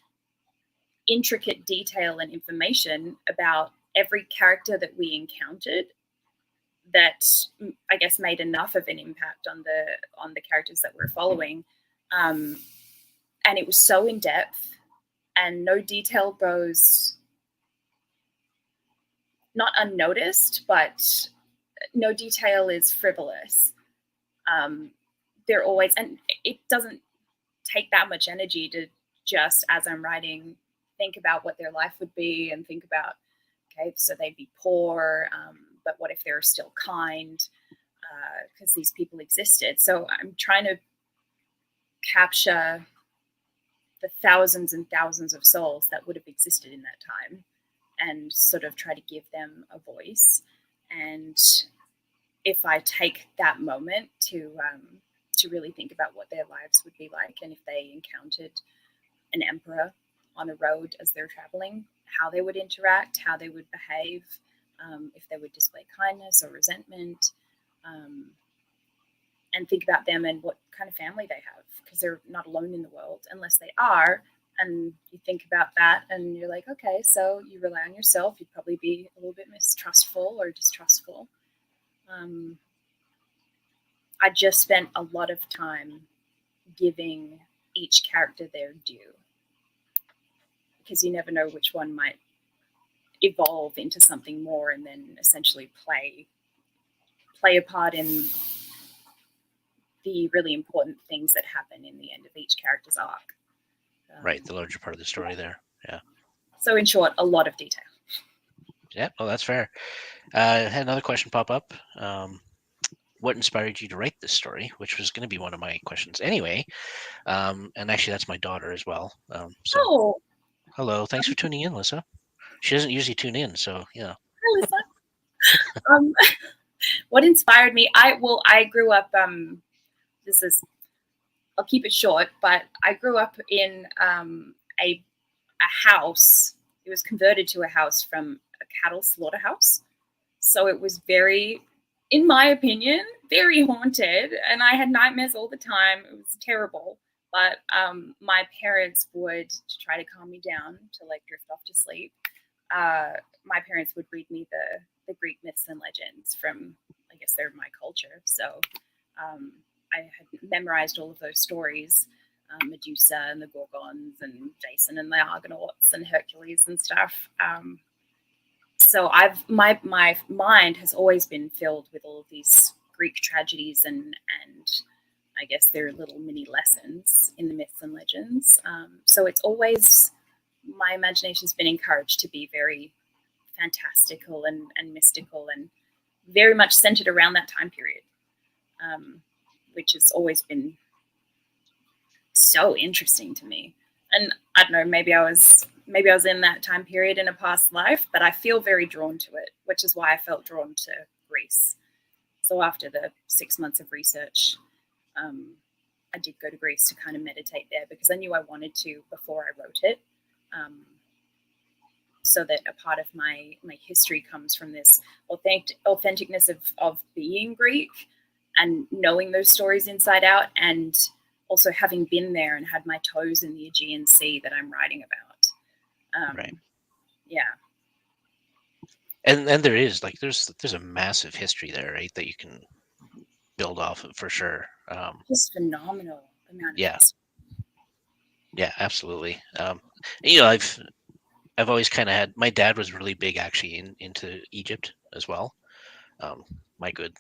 intricate detail and information about every character that we encountered that I guess made enough of an impact on the characters that we're following. And it was so in depth, and no detail goes not unnoticed, but no detail is frivolous. They're always, and it doesn't take that much energy to just, as I'm writing, think about what their life would be and think about, okay, so they'd be poor, but what if they were still kind? Because these people existed. So I'm trying to capture the thousands and thousands of souls that would have existed in that time and sort of try to give them a voice. And if I take that moment to really think about what their lives would be like, and if they encountered an emperor on a road as they're traveling, how they would interact, how they would behave, if they would display kindness or resentment, and think about them and what kind of family they have, because they're not alone in the world unless they are. And you think about that and you're like, okay, so you rely on yourself, you'd probably be a little bit mistrustful or distrustful. I just spent a lot of time giving each character their due, because you never know which one might evolve into something more and then essentially play a part in the really important things that happen in the end of each character's arc. Right, the larger part of the story there. Yeah. So in short, a lot of detail. Yeah, well, that's fair. I had another question pop up. What inspired you to write this story? Which was going to be one of my questions anyway. And actually, that's my daughter as well. So, hello. Thanks for tuning in, Lisa. She doesn't usually tune in, so yeah. Hi, Lisa. What inspired me? I grew up. I'll keep it short, but I grew up in a house. It was converted to a house from a cattle slaughterhouse. So it was very, in my opinion, very haunted. And I had nightmares all the time. It was terrible. But my parents would, to try to calm me down, to like drift off to sleep, my parents would read me the Greek myths and legends from, I guess they're my culture. So I had memorized all of those stories, Medusa and the Gorgons and Jason and the Argonauts and Hercules and stuff. So my mind has always been filled with all of these Greek tragedies and I guess their little mini lessons in the myths and legends. So it's always, my imagination's been encouraged to be very fantastical and mystical and very much centered around that time period, which has always been so interesting to me. And I don't know, maybe I was in that time period in a past life, but I feel very drawn to it, which is why I felt drawn to Greece. So after the 6 months of research, I did go to Greece to kind of meditate there, because I knew I wanted to before I wrote it. So that a part of my history comes from this authenticness of being Greek and knowing those stories inside out, and also having been there and had my toes in the Aegean Sea that I'm writing about. Right. Yeah. And there is there's a massive history there, right, that you can build off of for sure. Just phenomenal amount of history. Yeah, absolutely. I've always kind of had, my dad was really big actually into Egypt as well. My good,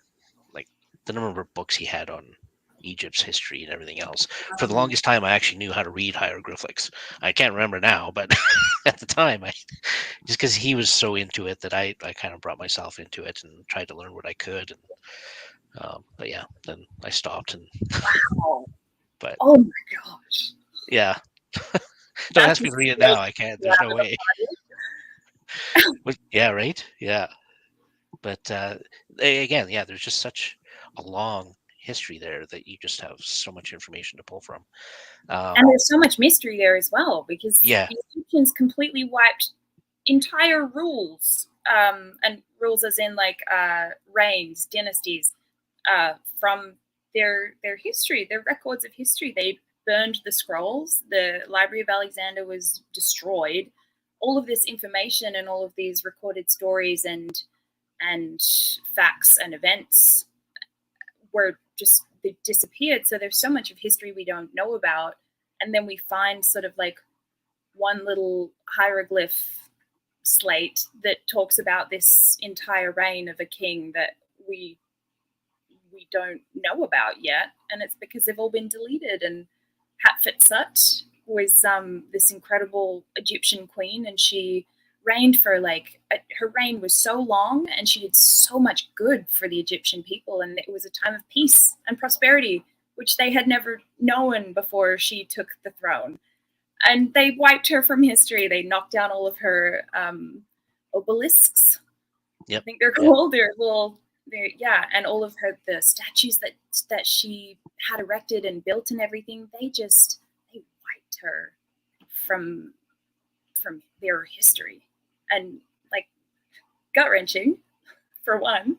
like the number of books he had on Egypt's history and everything else. For the longest time, I actually knew how to read hieroglyphics. I can't remember now, but at the time, just because he was so into it that I kind of brought myself into it and tried to learn what I could. And but yeah, then I stopped. And wow. But oh my gosh. Yeah. Don't ask me to read it now. I can't. There's no way. But, yeah, right? Yeah. But again, yeah, there's just such a long history there that you just have so much information to pull from. And there's so much mystery there as well, because Yeah. the Egyptians completely wiped entire rules, and rules as in like reigns, dynasties, from their history, their records of history. They burned the scrolls. The Library of Alexander was destroyed. All of this information and all of these recorded stories and facts and events were just, they disappeared. So there's so much of history we don't know about. And then we find sort of like one little hieroglyph slate that talks about this entire reign of a king that we don't know about yet, and it's because they've all been deleted. And Hatshepsut was this incredible Egyptian queen, and she reigned for her reign was so long, and she did so much good for the Egyptian people, and it was a time of peace and prosperity, which they had never known before she took the throne. And they wiped her from history. They knocked down all of her obelisks. Yep. I think they're called. They're little. And all of the statues that she had erected and built and everything. They wiped her from their history, and like gut wrenching, for one.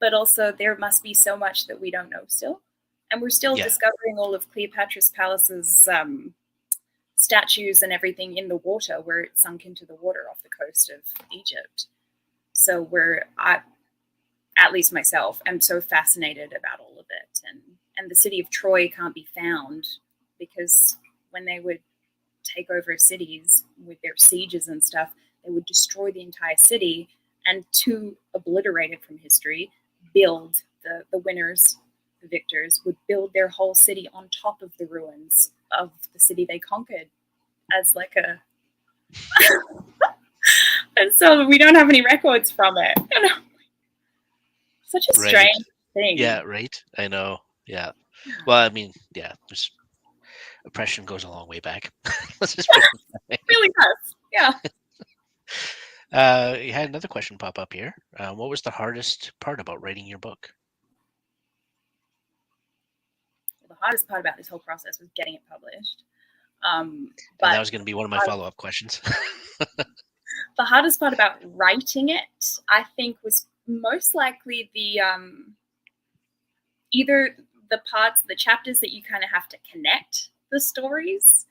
But also there must be so much that we don't know still, and we're still discovering all of Cleopatra's palace's statues and everything in the water, where it sunk into the water off the coast of Egypt. So at least myself, am so fascinated about all of it. And the city of Troy can't be found because when they would take over cities with their sieges and stuff, they would destroy the entire city, and to obliterate it from history, build the winners, the victors, would build their whole city on top of the ruins of the city they conquered as like a... And so we don't have any records from it. Such a strange thing. Yeah, right. I know. Yeah. Well, I mean, just oppression goes a long way back. Let's just put it really does. Yeah. You had another question pop up here. What was the hardest part about writing your book? The hardest part about this whole process was getting it published. And that was going to be one of my follow-up questions. The hardest part about writing it, I think, was most likely the either the chapters that you kind of have to connect the stories,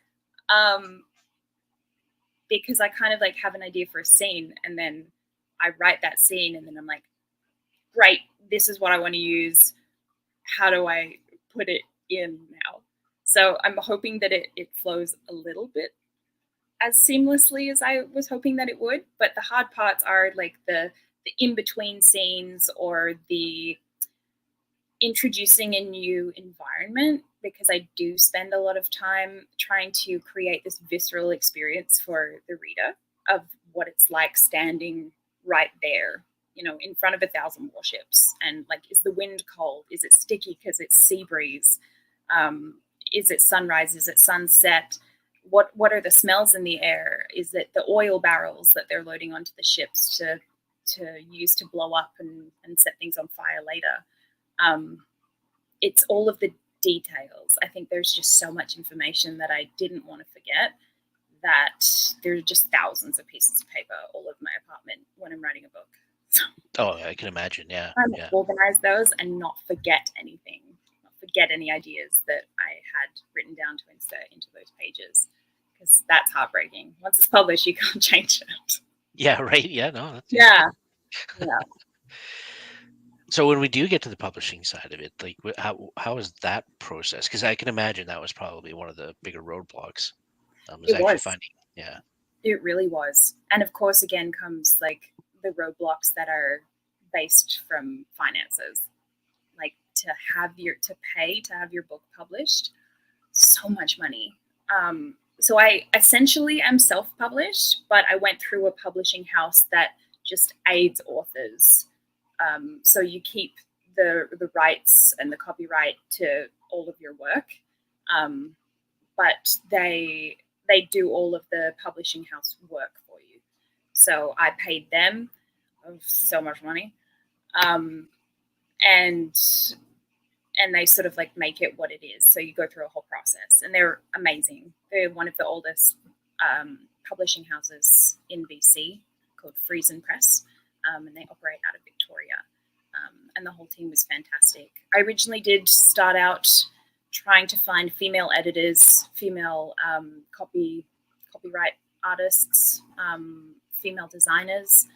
because I kind of like have an idea for a scene, and then I write that scene, and then I'm like, great, this is what I want to use. How do I put it in now? So I'm hoping that it flows a little bit as seamlessly as I was hoping that it would. But the hard parts are like the in-between scenes, or the introducing a new environment, because I do spend a lot of time trying to create this visceral experience for the reader of what it's like standing right there, in front of 1,000 warships. And like, is the wind cold? Is it sticky because it's sea breeze? Is it sunrise? Is it sunset? What are the smells in the air? Is it the oil barrels that they're loading onto the ships to use to blow up and set things on fire later? It's all of the details. I think there's just so much information that I didn't want to forget, that there's just thousands of pieces of paper all over my apartment when I'm writing a book. Oh, I can imagine. Yeah. I'm to organize those and not forget anything, not forget any ideas that I had written down to insert into those pages, because that's heartbreaking. Once it's published, you can't change it. Yeah, right. Yeah, no. Yeah. So when we do get to the publishing side of it, like how is that process? Because I can imagine that was probably one of the bigger roadblocks. It was. Finding, yeah. It really was. And of course, again, comes like the roadblocks that are based from finances, like to pay to have your book published, so much money. So I essentially am self-published, but I went through a publishing house that just aids authors. So you keep the rights and the copyright to all of your work, but they do all of the publishing house work for you. So I paid them so much money, and they sort of like make it what it is. So you go through a whole process, and they're amazing. They're one of the oldest publishing houses in BC, called Friesen Press, and they operate out of Victoria. And the whole team was fantastic. I originally did start out trying to find female editors, female copyright artists, female designers.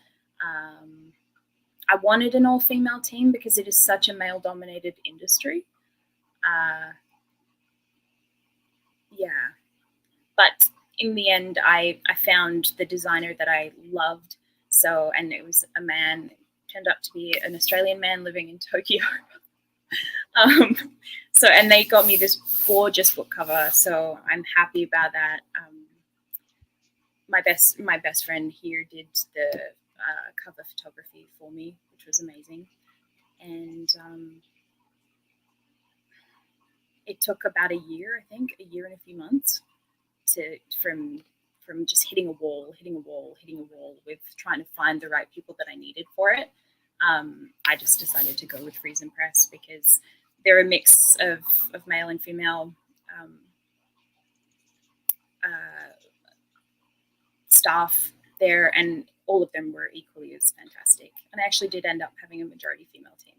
I wanted an all-female team because it is such a male-dominated industry. Yeah, but in the end, I found the designer that I loved. So, and it was a man, turned up to be an Australian man living in Tokyo. So, and they got me this gorgeous book cover. So I'm happy about that. My best friend here did the cover photography for me, which was amazing. And it took about a year, I think, a year and a few months from just hitting a wall with trying to find the right people that I needed for it. I just decided to go with Friesen Press because they're a mix of male and female staff there, and all of them were equally as fantastic. And I actually did end up having a majority female team.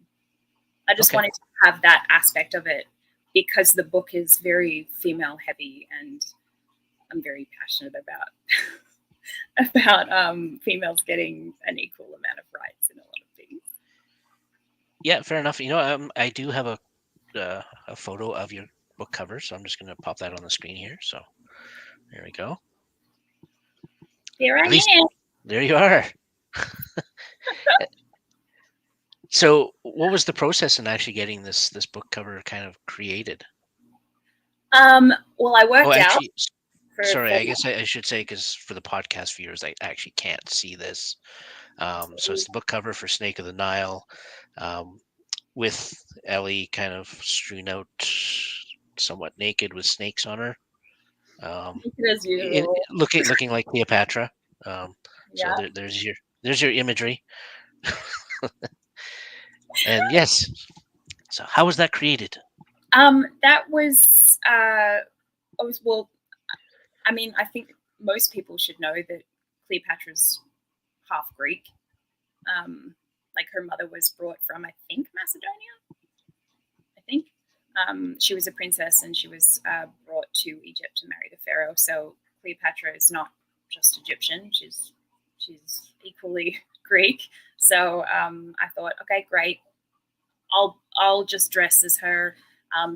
I just wanted to have that aspect of it because the book is very female heavy, and I'm very passionate about females getting an equal amount of rights in a lot of things. Yeah, fair enough. I do have a photo of your book cover, so I'm just going to pop that on the screen here. So there we go. Here I am. There you are. So what was the process in actually getting this book cover kind of created? Well, I worked out. Sorry, I guess I should say, because for the podcast viewers, I actually can't see this. So it's the book cover for Snake of the Nile, with Ely kind of strewn out, somewhat naked with snakes on her. Looking like Cleopatra. So there's your imagery. And yes, so how was that created? That was well, I mean, I think most people should know that Cleopatra's half Greek. Like her mother was brought from, I think, Macedonia. I think she was a princess, and she was brought to Egypt to marry the pharaoh. So Cleopatra is not just Egyptian; she's equally Greek. So I thought, okay, great. I'll just dress as her.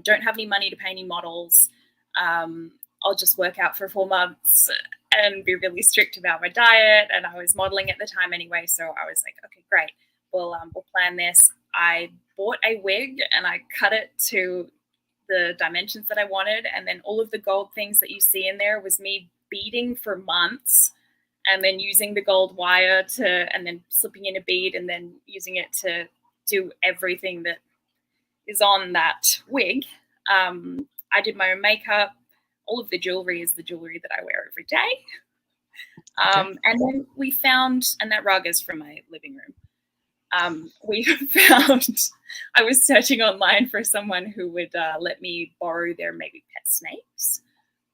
Don't have any money to pay any models. I'll just work out for 4 months and be really strict about my diet. And I was modeling at the time anyway, so I was like, okay, great. We'll plan this. I bought a wig and I cut it to the dimensions that I wanted, and then all of the gold things that you see in there was me beading for months, and then using the gold wire and then slipping in a bead, and then using it to do everything that is on that wig. I did my own makeup. All of the jewelry is the jewelry that I wear every day. And then we found, and that rug is from my living room. We found, I was searching online for someone who would let me borrow their maybe pet snakes.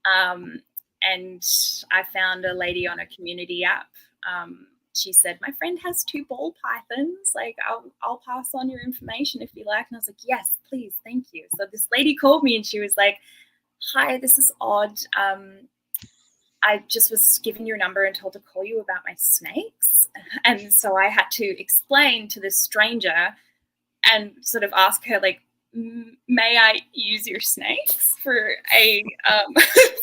And I found a lady on a community app. She said, my friend has 2 ball pythons. Like, I'll pass on your information if you like. And I was like, yes, please, thank you. So this lady called me and she was like, hi, this is odd. I just was given your number and told to call you about my snakes. And so I had to explain to this stranger and sort of ask her, like, may I use your snakes for a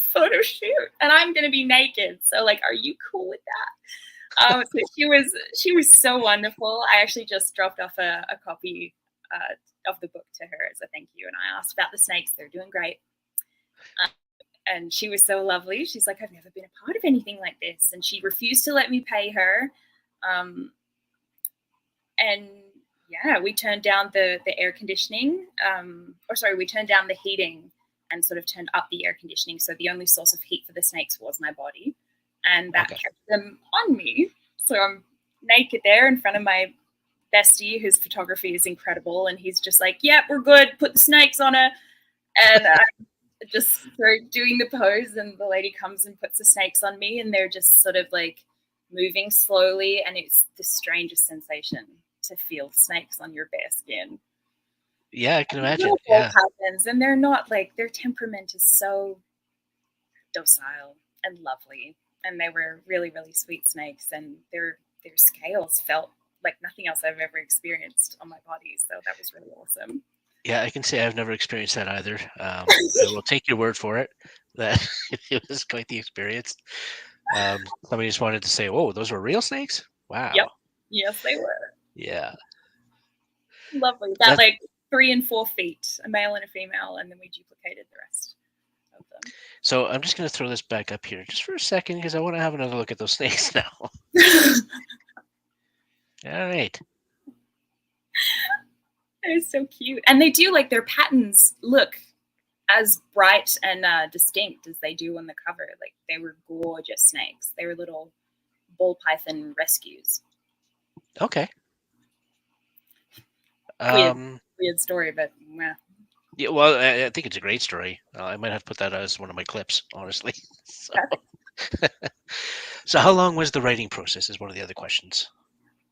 photo shoot? And I'm going to be naked. So, like, are you cool with that? So she was so wonderful. I actually just dropped off a copy of the book to her as a thank you. And I asked about the snakes. They're doing great. And she was so lovely. She's like, I've never been a part of anything like this. And she refused to let me pay her. And yeah, we turned down the air conditioning. We turned down the heating and sort of turned up the air conditioning. So the only source of heat for the snakes was my body. And that kept them on me. So I'm naked there in front of my bestie, whose photography is incredible. And he's just like, yeah, we're good. Put the snakes on her. And just start doing the pose, and the lady comes and puts the snakes on me, and they're just sort of like moving slowly, and it's the strangest sensation. to feel snakes on your bare skin. Yeah, I can imagine. Little ball Yeah. pythons, and they're not like, their temperament is so docile and lovely, and they were really, really sweet snakes, and their scales felt like nothing else I've ever experienced on my body. So that was really awesome. Yeah, I can say I've never experienced that either. I will take your word for it that it was quite the experience. Somebody just wanted to say, "Oh, those were real snakes." Yep. Wow. Yes, they were. Yeah. Lovely. About That. like 3 and 4 feet, a male and a female, and then we duplicated the rest of them. So I'm just going to throw this back up here just for a second because I want to have another look at those snakes now. All right. They're so cute. And they do, like, their patterns look as bright and distinct as they do on the cover. Like, they were gorgeous snakes. They were little ball python rescues. Okay. Weird story, but yeah. Yeah, well, I think it's a great story. I might have to put that as one of my clips, honestly. So, so how long was the writing process? Is one of the other questions.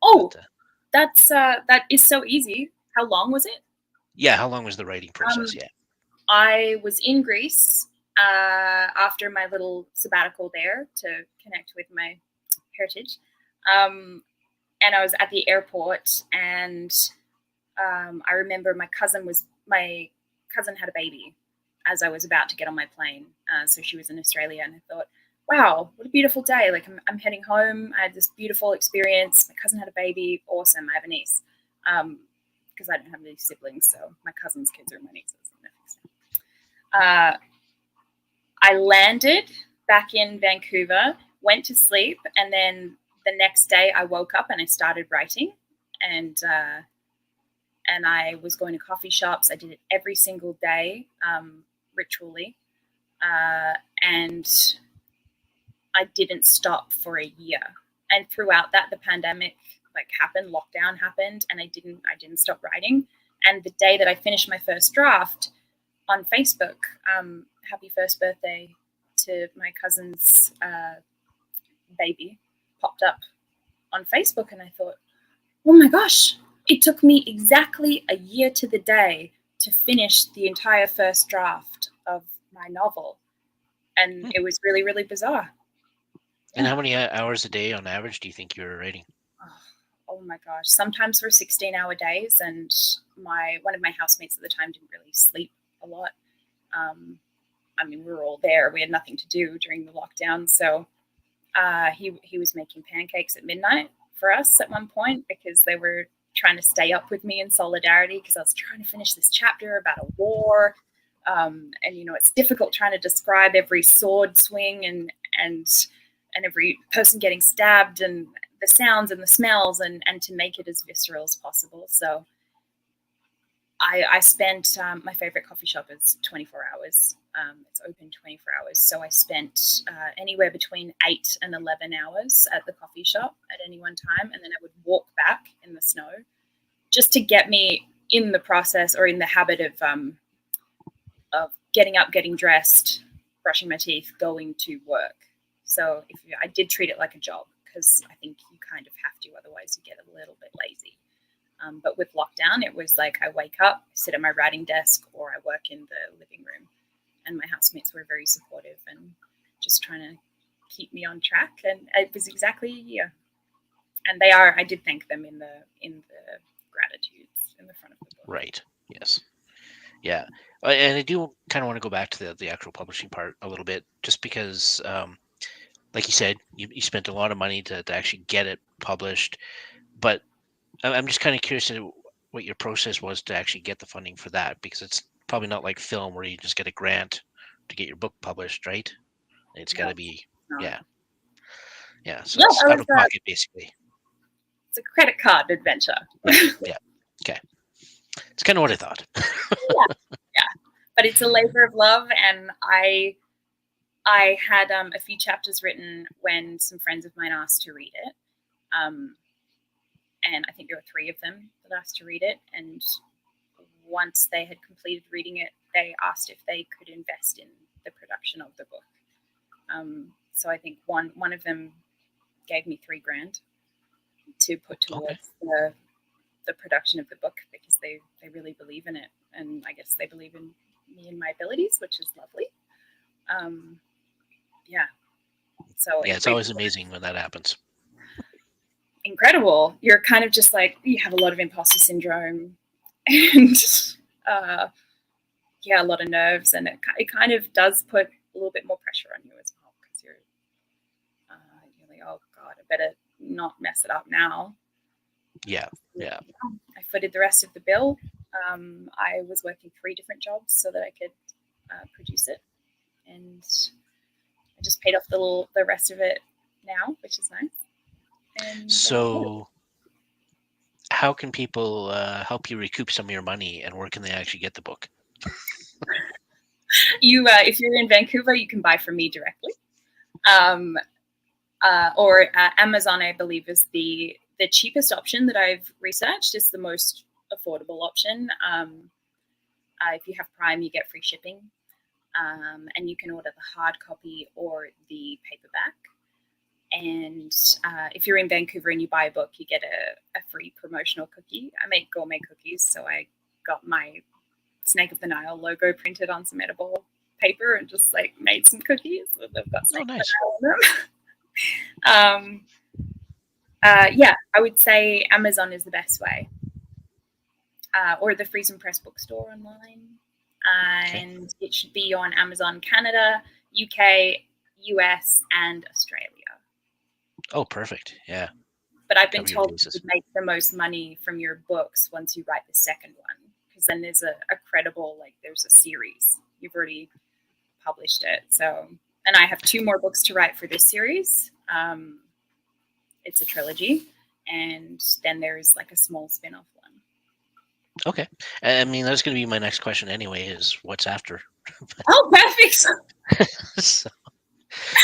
Oh, that is so easy. How long was it? Yeah, how long was the writing process? Yeah. I was in Greece after my little sabbatical there to connect with my heritage. And I was at the airport, and I remember my cousin had a baby as I was about to get on my plane. So she was in Australia, and I thought, wow, what a beautiful day. Like, I'm heading home. I had this beautiful experience. My cousin had a baby. Awesome. I have a niece. Because I don't have any siblings, so my cousin's kids are my nieces and nephews. I landed back in Vancouver, went to sleep, and then the next day I woke up and I started writing, and I was going to coffee shops. I did it every single day, ritually, and I didn't stop for a year. And throughout that, the pandemic happened, lockdown happened, and I didn't stop writing. And the day that I finished my first draft on Facebook, happy first birthday to my cousin's baby, popped up on Facebook, and I thought, oh my gosh, it took me exactly a year to the day to finish the entire first draft of my novel. And it was really, really bizarre. And how many hours a day on average do you think you were writing? Oh my gosh, sometimes for 16-hour days, and one of my housemates at the time didn't really sleep a lot. I mean, we were all there. We had nothing to do during the lockdown, so he was making pancakes at midnight for us at one point because they were trying to stay up with me in solidarity because I was trying to finish this chapter about a war. And it's difficult trying to describe every sword swing and every person getting stabbed and the sounds and the smells and to make it as visceral as possible. So I spent, my favorite coffee shop is 24 hours. It's open 24 hours. So I spent anywhere between 8 and 11 hours at the coffee shop at any one time. And then I would walk back in the snow just to get me in the process or in the habit of getting up, getting dressed, brushing my teeth, going to work. So I did treat it like a job because I think you kind of have to, otherwise you get a little bit lazy. But with lockdown, it was like I wake up, sit at my writing desk, or I work in the living room. And my housemates were very supportive and just trying to keep me on track. And it was exactly a year. And I did thank them in the gratitudes in the front of the book. Right. Yes. Yeah. And I do kind of want to go back to the actual publishing part a little bit, just because, like you said, you spent a lot of money to actually get it published. But I'm just kind of curious what your process was to actually get the funding for that, because it's probably not like film where you just get a grant to get your book published, right? It's got to be, yeah. So it's out of pocket, basically. It's a credit card adventure. Yeah. Okay. It's kind of what I thought. Yeah. But it's a labor of love, and I had a few chapters written when some friends of mine asked to read it. And I think there were 3 of them that asked to read it. And once they had completed reading it, they asked if they could invest in the production of the book. So I think one of them gave me $3,000 to put towards the production of the book because they really believe in it, and I guess they believe in me and my abilities, which is lovely. Yeah. So Yeah, it's always amazing when that happens. Incredible. You're kind of just like, you have a lot of imposter syndrome and a lot of nerves, and it kind of does put a little bit more pressure on you as well, because you're like, oh God, I better not mess it up now. Yeah. I footed the rest of the bill. I was working 3 different jobs so that I could produce it, and I just paid off the rest of it now, which is nice. And so how can people help you recoup some of your money, and where can they actually get the book? If you're in Vancouver, you can buy from me directly, or Amazon, I believe, is the cheapest option that I've researched. It's the most affordable option. If you have Prime, you get free shipping, and you can order the hard copy or the paperback. And if you're in Vancouver and you buy a book, you get a free promotional cookie. I make gourmet cookies, so I got my Snake of the Nile logo printed on some edible paper and just like made some cookies. So they've got Snake nice. of the Nile on them. I would say Amazon is the best way, or the Freeze and Press bookstore online. And it should be on Amazon Canada, UK, US, and Australia. Oh, perfect. Yeah. But I've been told you make the most money from your books once you write the second one, because then there's a credible, like, there's a series. You've already published it. So, and I have 2 more books to write for this series. It's a trilogy, and then there's like a small spin-off one. Okay. I mean, that's going to be my next question anyway, is what's after? Oh, perfect.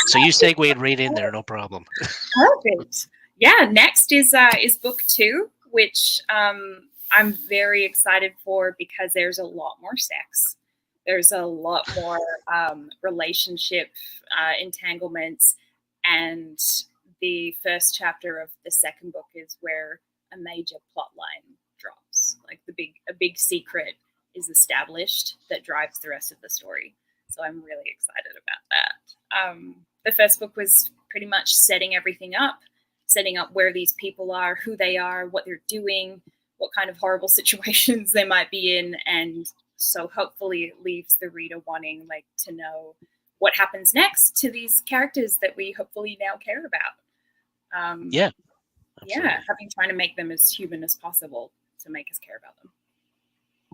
So you segued right in there, no problem. Perfect. Yeah, next is book 2, which I'm very excited for, because there's a lot more sex. There's a lot more relationship entanglements, and the first chapter of the second book is where a major plot line drops. Like a big secret is established that drives the rest of the story. So I'm really excited about that. The first book was pretty much setting everything up, setting up where these people are, who they are, what they're doing, what kind of horrible situations they might be in, and so hopefully it leaves the reader wanting, like, to know what happens next to these characters that we hopefully now care about. Yeah, trying to make them as human as possible to make us care about them.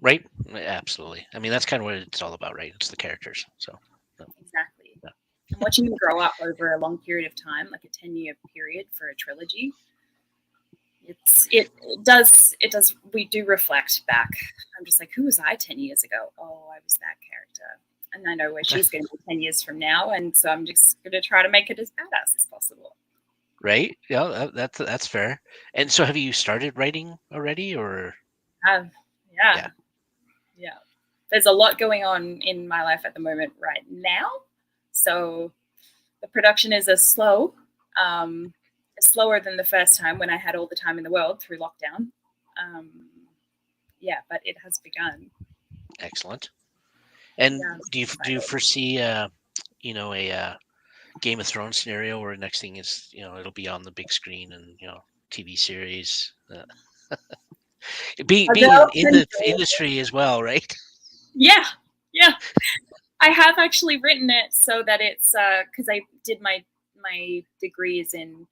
Right, absolutely. I mean, that's kind of what it's all about, right? It's the characters. So exactly. Yeah. And watching them grow up over a long period of time, like a 10-year period for a trilogy, it does. We do reflect back. I'm just like, who was I 10 years ago? Oh, I was that character, and I know where she's going to be 10 years from now, and so I'm just going to try to make it as badass as possible. Right? Yeah, that's fair. And so, have you started writing already, or? Yeah. There's a lot going on in my life at the moment right now, so the production is slower than the first time when I had all the time in the world through lockdown. But it has begun. Excellent. And do you foresee a Game of Thrones scenario where next thing is, it'll be on the big screen and, TV series, being in the industry as well, right? Yeah. I have actually written it so that it's because I did my degree is in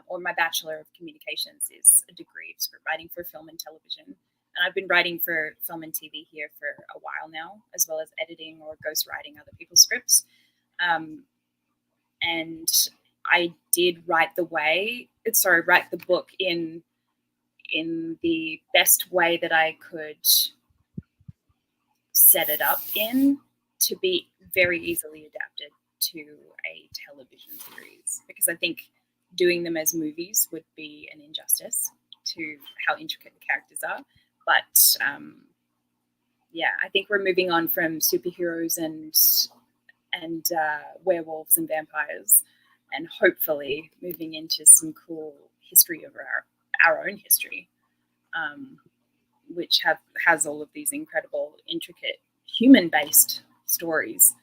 or my Bachelor of Communications is a degree of script writing for film and television. And I've been writing for film and TV here for a while now, as well as editing or ghostwriting other people's scripts. And I did write the book in the best way that I could set it up in, to be very easily adapted to a television series, because I think doing them as movies would be an injustice to how intricate the characters are. But I think we're moving on from superheroes and werewolves and vampires, and hopefully moving into some cool history of our own history. which has all of these incredible, intricate, human-based stories.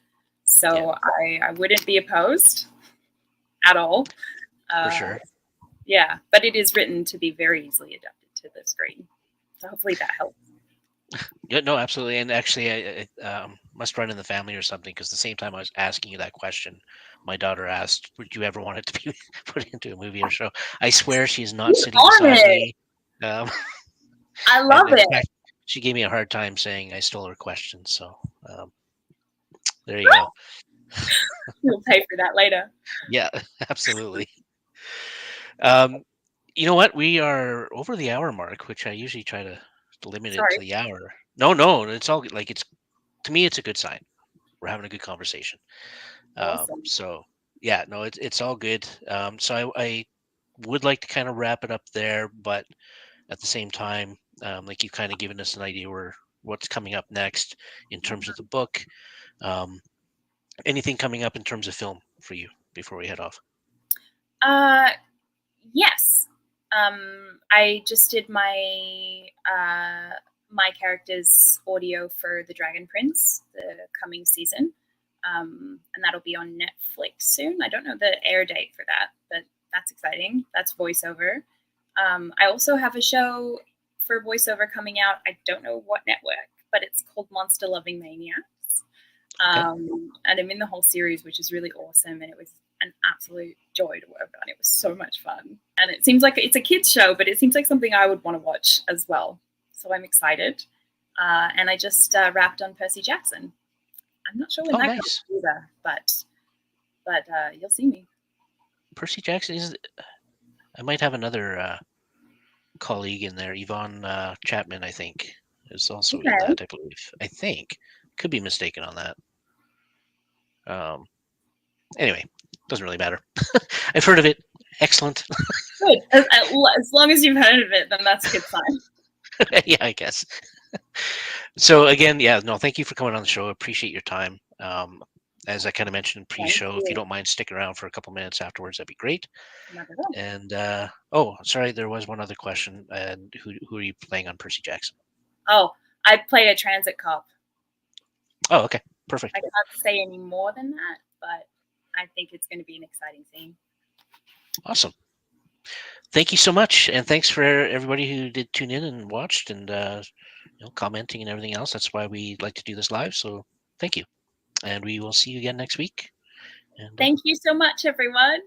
So I wouldn't be opposed at all. For sure. Yeah, but it is written to be very easily adapted to the screen. So hopefully that helps. Yeah, no, absolutely. And actually, I must run in the family or something, because the same time I was asking you that question, my daughter asked, "Would you ever want it to be put into a movie or show?" I swear she's not You're sitting on beside it. me. Um, I and love in it. fact, she gave me a hard time saying I stole her question. So um, there you go. You'll pay for that later. Yeah, absolutely. Um, you know what? We are over the hour mark, which I usually try to limit it to Sorry. the hour. No, it's all good. Like, it's, to me, it's a good sign. We're having a good conversation. Awesome. So yeah, no, it's all good. So I would like to kind of wrap it up there, but at the same time, like, you've kind of given us an idea where what's coming up next in terms of the book. Um, Anything coming up in terms of film for you before we head off? Uh, yes. I just did my character's audio for The Dragon Prince, the coming season, and that'll be on Netflix soon. I don't know the air date for that, but that's exciting. That's voiceover. I also have a show for voiceover coming out. I don't know what network, but it's called Monster Loving Maniacs. Okay. And I'm in the whole series, which is really awesome. And it was an absolute joy to work on. It was so much fun. And it seems like it's a kids show, but it seems like something I would want to watch as well. So I'm excited. And I just wrapped on Percy Jackson. I'm not sure when Oh, that comes nice. either, but you'll see me. Percy Jackson is. I might have another colleague in there. Yvonne Chapman, I think, is also in Okay. that. I believe. I think. Could be mistaken on that. Anyway, doesn't really matter. I've heard of it. Excellent. Good. As long as you've heard of it, then that's a good sign. Yeah, I guess. So again, yeah, no, thank you for coming on the show. I appreciate your time. As I kind of mentioned Thank pre-show, if you you. don't mind sticking around for a couple minutes afterwards, that'd be great. Not at all. And oh, sorry, there was one other question. And who are you playing on Percy Jackson? Oh, I play a transit cop. Oh, okay, perfect. I can't say any more than that, but I think it's going to be an exciting scene. Awesome. Thank you so much, and thanks for everybody who did tune in and watched and commenting and everything else. That's why we like to do this live. So thank you, and we will see you again next week. And Thank you so much, everyone.